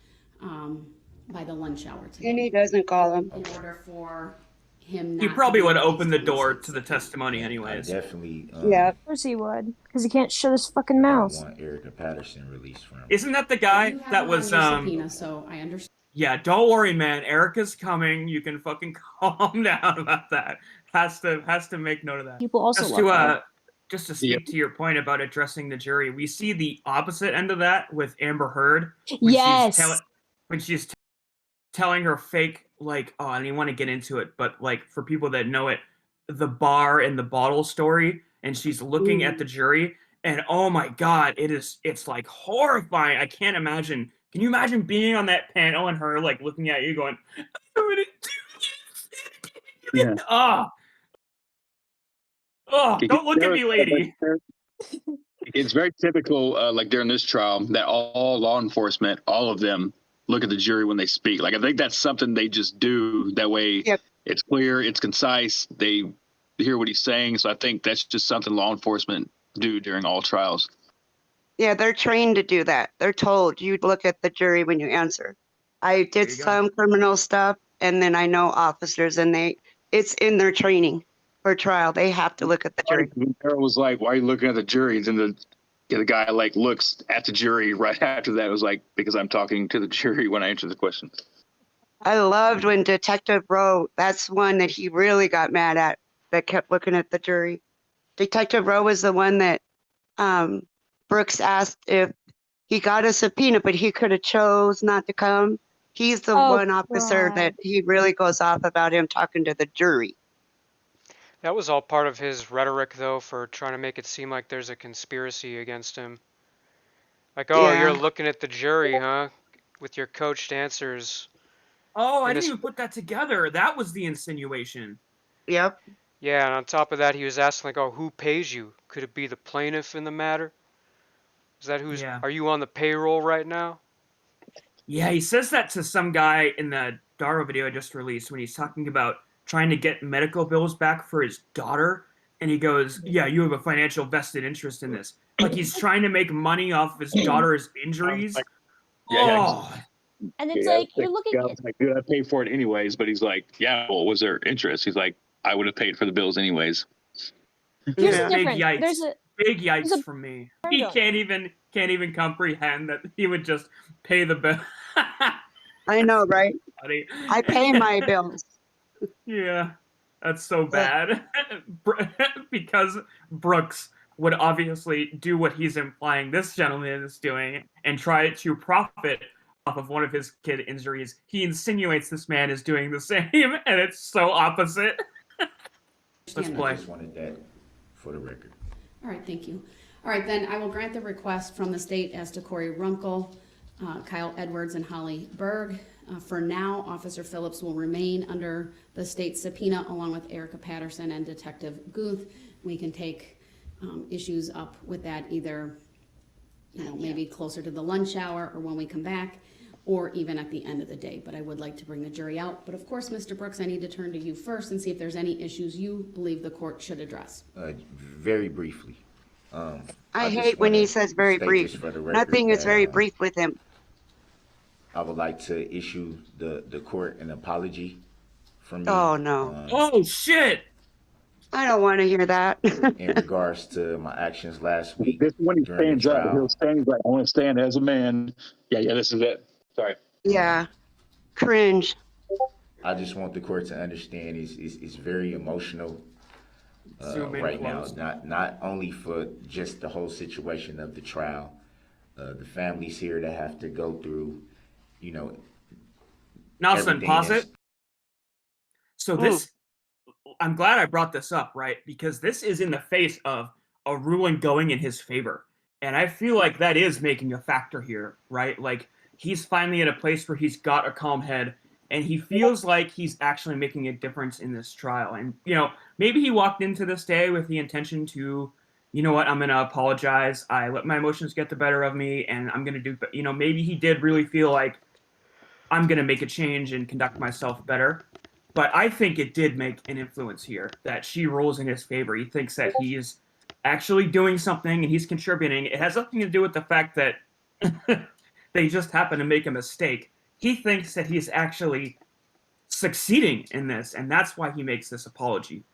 by the lunch hour today. And he doesn't call him. In order for him not He probably to be would open the released door from to the subpoena. testimony I anyways. definitely Yeah. Of course he would, because he can't shut his fucking don't mouth. want Erica Patterson released from. Isn't that the guy You have that him was on your subpoena, so I understand. Yeah, don't worry, man. Erica's coming. You can fucking calm down about that. Has to make note of that. People also Just love to that. just to speak to your point about addressing the jury, we see the opposite end of that with Amber Heard when Yes. she's telling her fake, like, oh, I don't want to get into it, but like for people that know it, the bar and the bottle story, and she's looking at the jury, and oh my god, it's like horrifying. I can't imagine. Can you imagine being on that panel and her like looking at you going, I'm gonna do this? Yeah. Don't look at me, lady. It's very typical, like during this trial, that all law enforcement, all of them, look at the jury when they speak. Like I think that's something they just do. That way, It's clear, it's concise. They hear what he's saying. So I think that's just something law enforcement do during all trials. Yeah, they're trained to do that. They're told you look at the jury when you answer. I did some criminal stuff, and then I know officers, and it's in their training for trial. They have to look at the jury. Darrell was like, "Why are you looking at the jury?" And then the guy like looks at the jury right after that. It was like, because I'm talking to the jury when I answer the question. I loved when Detective Rowe, that's one that he really got mad at, that kept looking at the jury. Detective Rowe was the one that Brooks asked if he got a subpoena, but he could have chose not to come. He's the one officer that he really goes off about him talking to the jury. That was all part of his rhetoric, though, for trying to make it seem like there's a conspiracy against him. Like, oh, you're looking at the jury, huh? With your coached answers. Oh, I didn't even put that together. That was the insinuation. Yep. Yeah, and on top of that, he was asking, like, oh, who pays you? Could it be the plaintiff in the matter? Is that who's... Yeah. Are you on the payroll right now? Yeah, he says that to some guy in the Darrell video I just released when he's talking about trying to get medical bills back for his daughter. And he goes, yeah, you have a financial vested interest in this. Like he's trying to make money off of his daughter's injuries. And it's like, you're looking at... Like, dude, I paid for it anyways. But he's like, yeah, well, was there interest? He's like, I would have paid for the bills anyways. Here's Yeah. the Big difference. yikes. Big yikes a- from me. He can't even comprehend that he would just pay the bill. I know, right? Buddy. I pay my bills. Yeah, that's so Ugh. bad. Because Brooks would obviously do what he's implying this gentleman is doing and try to profit off of one of his kid injuries. He insinuates this man is doing the same, and it's so opposite. Let's play. I just wanted that for the record. All right, thank you. All right, then I will grant the request from the state as to Corey Runkle, Kyle Edwards, and Holly Berg. For now, Officer Phillips will remain under the state subpoena along with Erica Patterson and Detective Guth. We can take issues up with that either, maybe closer to the lunch hour or when we come back, or even at the end of the day. But I would like to bring the jury out. But of course, Mr. Brooks, I need to turn to you first and see if there's any issues you believe the court should address. Very briefly. I hate when he says very brief. Nothing is very brief with him. I would like to issue the court an apology from me. Oh, no. Oh, shit! I don't want to hear that. In regards to my actions last week. This is when he during the stands up. trial. He'll stand like, I want to stand as a man. Yeah, this is it. Sorry. Yeah. Cringe. I just want the court to understand it's very emotional right now. Not only for just the whole situation of the trial, the families here that have to go through, Nawson, pause it. So this, I'm glad I brought this up, right? Because this is in the face of a ruling going in his favor. And I feel like that is making a factor here, right? Like, he's finally at a place where he's got a calm head and he feels like he's actually making a difference in this trial. And, maybe he walked into this day with the intention to, you know what, I'm going to apologize. I let my emotions get the better of me and I'm going to do, maybe he did really feel like I'm going to make a change and conduct myself better. But I think it did make an influence here that she rules in his favor. He thinks that he's actually doing something and he's contributing. It has nothing to do with the fact that they just happen to make a mistake. He thinks that he's actually succeeding in this, and that's why he makes this apology.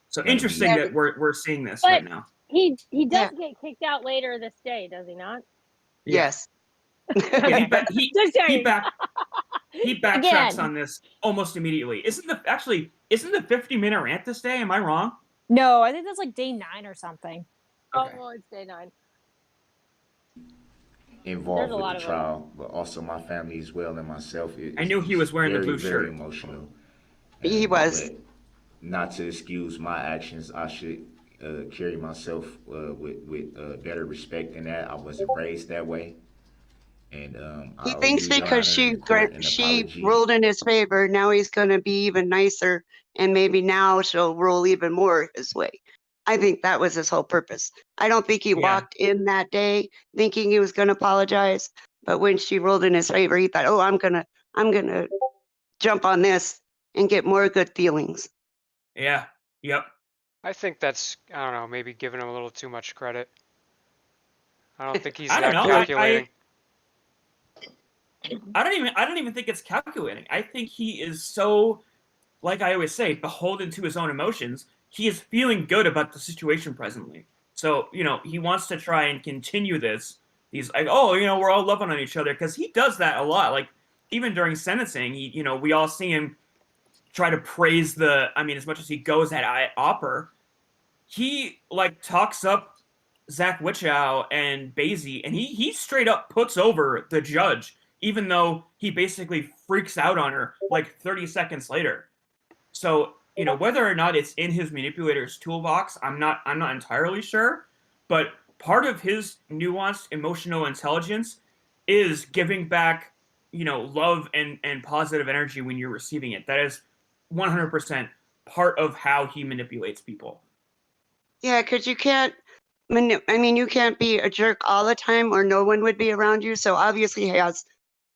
So interesting that we're seeing this right now. He does get kicked out later this day, does he not? Yes. Yeah, he backtracks Again. on this almost immediately. Isn't the 50-minute rant this day? Am I wrong? No, I think that's like day 9 or something. Okay. Oh, well, it's day 9. Involved with the trial, but also my family as well and myself. I knew he was wearing the blue very shirt. Emotional. He was. But not to excuse my actions, I should carry myself with better respect than that. I wasn't raised that way. And he thinks because she ruled in his favor, now he's going to be even nicer, and maybe now she'll rule even more his way. I think that was his whole purpose. I don't think he walked in that day thinking he was going to apologize, but when she ruled in his favor, he thought, "Oh, I'm gonna jump on this and get more good feelings." Yeah. Yep. I think that's, I don't know, maybe giving him a little too much credit. I don't think he's I that don't know. calculating. I don't even think it's calculating. I think he is so, like I always say, beholden to his own emotions. He is feeling good about the situation presently. So, he wants to try and continue this. He's like, oh, we're all loving on each other, because he does that a lot. Like, even during sentencing, we all see him try to praise as much as he goes at Opper, he, talks up Zach Wichow and Basie, and he straight up puts over the judge, even though he basically freaks out on her 30 seconds later. So, whether or not it's in his manipulator's toolbox, I'm not entirely sure, but part of his nuanced emotional intelligence is giving back, love and positive energy when you're receiving it. That is 100% part of how he manipulates people. Yeah, because you can't you can't be a jerk all the time or no one would be around you. So obviously he has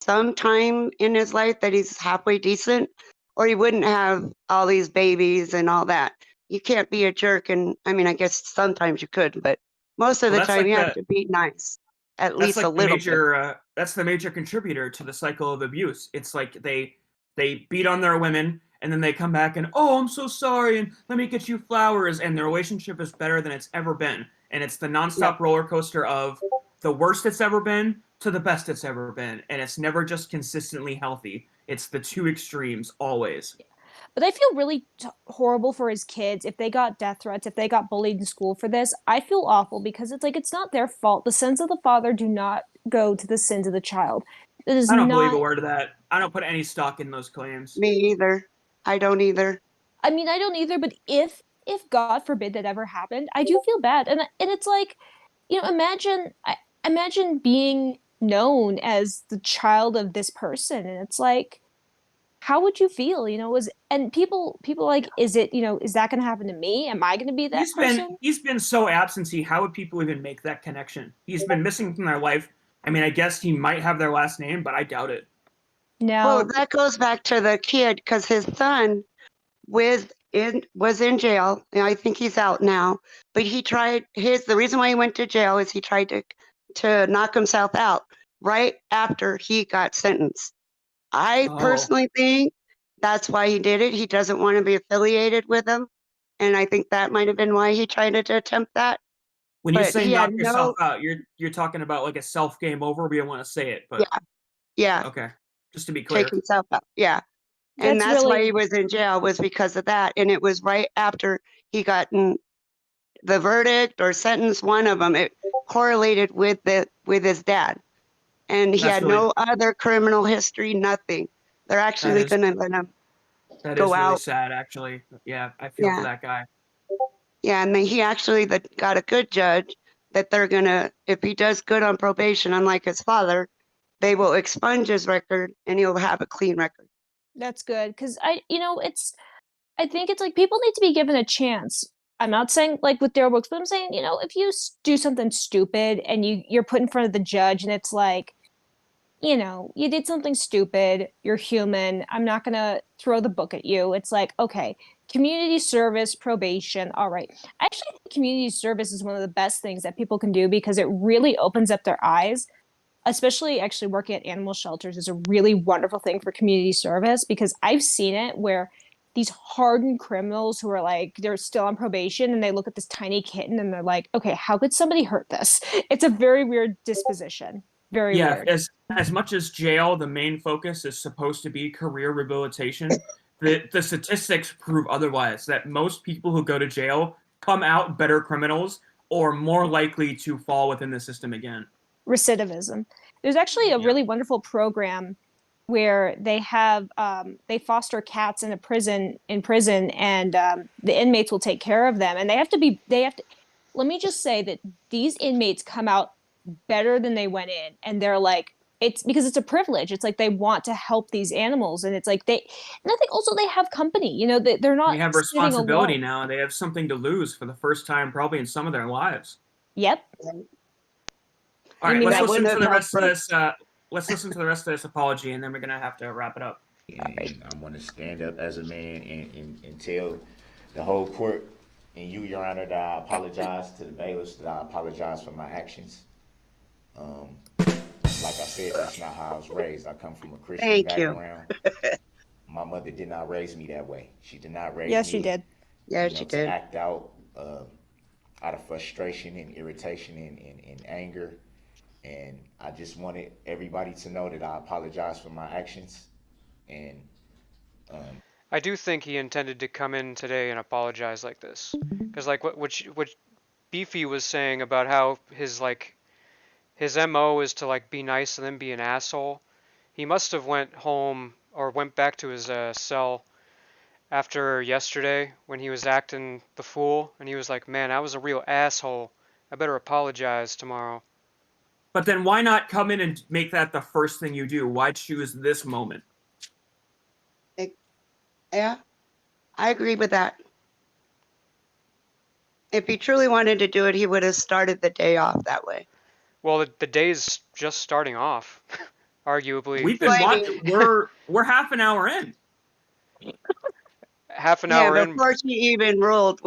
some time in his life that he's halfway decent, or he wouldn't have all these babies and all that. You can't be a jerk. And I guess sometimes you could, but most of the time you have to be nice, at least a little bit. That's the major contributor to the cycle of abuse. It's like they beat on their women, and then they come back and, oh, I'm so sorry, and let me get you flowers, and their relationship is better than it's ever been. And it's the nonstop roller coaster of the worst it's ever been to the best it's ever been, and it's never just consistently healthy. It's the two extremes always. But I feel really horrible for his kids if they got death threats, if they got bullied in school for this. I feel awful because it's like it's not their fault. The sins of the father do not go to the sins of the child. It is I don't not, believe a word of that. I don't put any stock in those claims. Me either. I don't either. I mean, I don't either. But if God forbid that ever happened, I do feel bad. And it's like, you know, imagine being known as the child of this person, and it's like, how would you feel? You know, and people like, is it, you know, is that going to happen to me? Am I going to be that person? He's been so absentee. How would people even make that connection? He's been missing from their life. I mean, I guess he might have their last name, but I doubt it. No. Well, that goes back to the kid because his son was in jail. And I think he's out now. But he tried the reason why he went to jail is he tried to knock himself out right after he got sentenced. I personally think that's why he did it. He doesn't want to be affiliated with them. And I think that might have been why he tried to attempt that. When you say knock yourself out, you're talking about like a self game over. We don't want to say it, but yeah. Okay, just to be clear. Take himself out. Yeah. And that's why he was in jail, was because of that. And it was right after he gotten the verdict or sentence, one of them. It correlated with his dad. And he had no other criminal history, nothing. They're actually going to let him go out. That is really sad, actually. Yeah, I feel for that guy. Yeah, and then he actually got a good judge that they're going to, if he does good on probation, unlike his father, they will expunge his record and he'll have a clean record. That's good, because I think it's like people need to be given a chance. I'm not saying like with Darrell Brooks, but I'm saying, you know, if you do something stupid and you're put in front of the judge and it's like, you know, you did something stupid, you're human, I'm not gonna throw the book at you. It's like, okay, community service, probation, all right. I actually think community service is one of the best things that people can do because it really opens up their eyes. Especially actually working at animal shelters is a really wonderful thing for community service because I've seen it where these hardened criminals who are like, they're still on probation and they look at this tiny kitten and they're like, okay, how could somebody hurt this? It's a very weird disposition. Very weird. As much as jail, the main focus is supposed to be career rehabilitation, the statistics prove otherwise, that most people who go to jail come out better criminals or more likely to fall within the system again. Recidivism. There's actually a really wonderful program where they have they foster cats in prison and the inmates will take care of them and they have to let me just say that these inmates come out better than they went in and they're like, it's because it's a privilege. It's like they want to help these animals and it's like and I think also they have company, you know, they're not, they have responsibility now. They have something to lose for the first time probably in some of their lives. Yep. All right, let's listen to the rest of this. Let's listen to the rest of this apology, and then we're gonna have to wrap it up. And I want to stand up as a man and tell the whole court and you, Your Honor, that I apologize to the bailiffs, that I apologize for my actions. Like I said, that's not how I was raised. I come from a Christian background. My mother did not raise me that way. She did not raise me. Yes, she did. Yeah, she did. To act out of frustration and irritation and anger. And I just wanted everybody to know that I apologize for my actions. And I do think he intended to come in today and apologize like this, because like what Beefy was saying about how his MO is to like be nice and then be an asshole. He must have went home or went back to his cell after yesterday when he was acting the fool, and he was like, "Man, I was a real asshole. I better apologize tomorrow." But then why not come in and make that the first thing you do? Why choose this moment? Yeah, I agree with that. If he truly wanted to do it, he would have started the day off that way. Well, the day's just starting off, arguably. We've been watching. We're half an hour in. Half an hour in. Before she even ruled,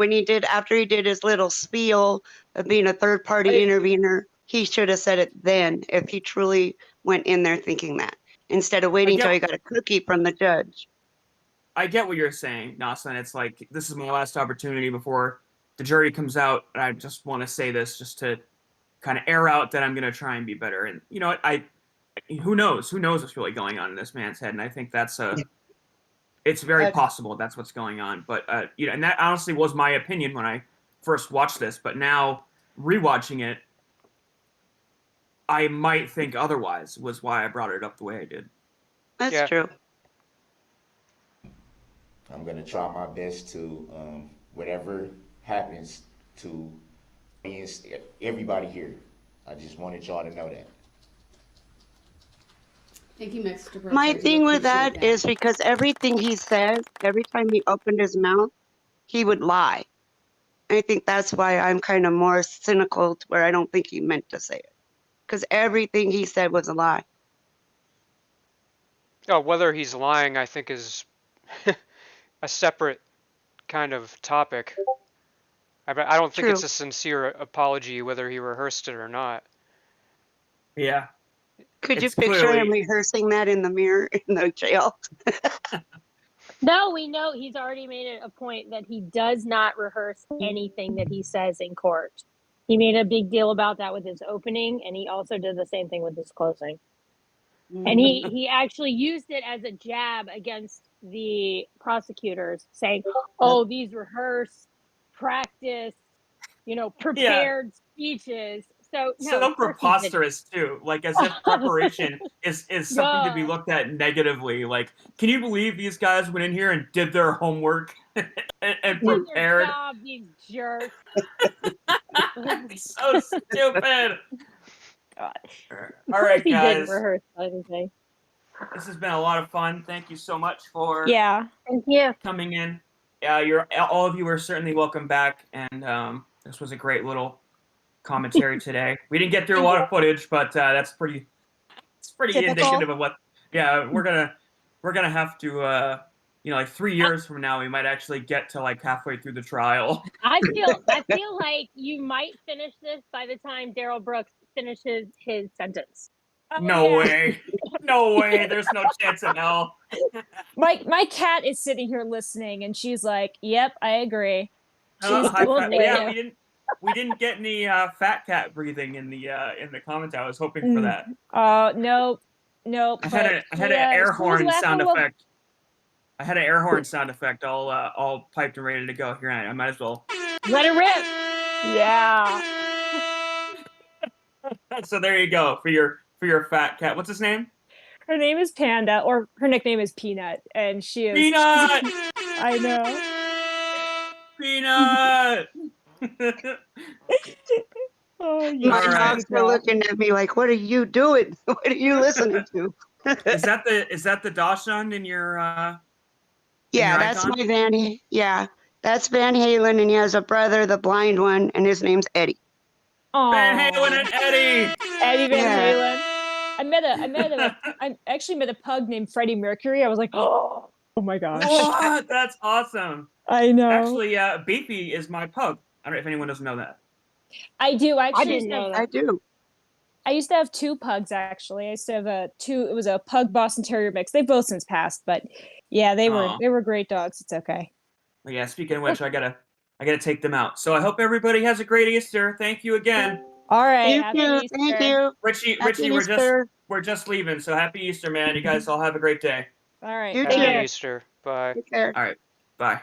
after he did his little spiel of being a third-party intervener, he should have said it then if he truly went in there thinking that, instead of waiting until he got a cookie from the judge. I get what you're saying, Nawson. It's like, this is my last opportunity before the jury comes out, and I just want to say this just to kind of air out that I'm going to try and be better. And you know what? Who knows? Who knows what's really going on in this man's head? And I think it's very possible that's what's going on. But you know, and that honestly was my opinion when I first watched this. But now rewatching it, I might think otherwise. Was why I brought it up the way I did. That's true. I'm gonna try my best to, whatever happens, to everybody here. I just wanted y'all to know that. Thank you, Mr. Brooks. My thing with that is because everything he says, every time he opened his mouth, he would lie. I think that's why I'm kind of more cynical to where I don't think he meant to say it. Because everything he said was a lie. Oh, whether he's lying, I think, is a separate kind of topic. I don't think it's a sincere apology whether he rehearsed it or not. Yeah. Could you picture him rehearsing that in the mirror in the jail? No, we know he's already made it a point that he does not rehearse anything that he says in court. He made a big deal about that with his opening, and he also did the same thing with his closing. And he actually used it as a jab against the prosecutors, saying, "Oh, these rehearsed, practiced, prepared speeches." So no, preposterous too, like as if preparation is something to be looked at negatively. Like, can you believe these guys went in here and did their homework and prepared? Their job, these jerks. So stupid. God. All right, he guys. didn't rehearse anything. This has been a lot of fun. Thank you so much for thank you coming in. All of you are certainly welcome back, and this was a great little commentary today. We didn't get through a lot of footage, but that's pretty indicative of what. Yeah, we're gonna have to. Like 3 years from now, we might actually get to like halfway through the trial. I feel like you might finish this by the time Darrell Brooks finishes his sentence. No way. There's no chance in hell. My cat is sitting here listening, and she's like, "Yep, I agree." We didn't get any fat cat breathing in the commentary. I was hoping for that. Nope. I had an air horn sound effect. I had an air horn sound effect all piped and ready to go. Here, I might as well let it rip. Yeah. So there you go for your fat cat. What's his name? Her name is Panda, or her nickname is Peanut, and she is Peanut. I know. Peanut. My dogs are looking at me like, "What are you doing? What are you listening to?" Is that the Dachshund in your? Yeah, that's my Van. Yeah, that's Van Halen, and he has a brother, the blind one, and his name's Eddie. Aww. Van Halen and Eddie. Eddie Van Halen. I actually met a pug named Freddie Mercury. I was like, oh my gosh. What? That's awesome. I know. Actually, Beefy is my pug. I don't know if anyone doesn't know that. I do. I didn't know that. I do. I used to have 2 pugs, actually. I used to have it was a pug Boston Terrier mix. They've both since passed, but yeah, they were great dogs. It's okay. Well, yeah, speaking of which, I gotta take them out. So I hope everybody has a great Easter. Thank you again. All right. Thank you. Richie, we're just leaving, so happy Easter, man. You guys all have a great day. All right. Happy Easter. Bye. Take care. All right. Bye.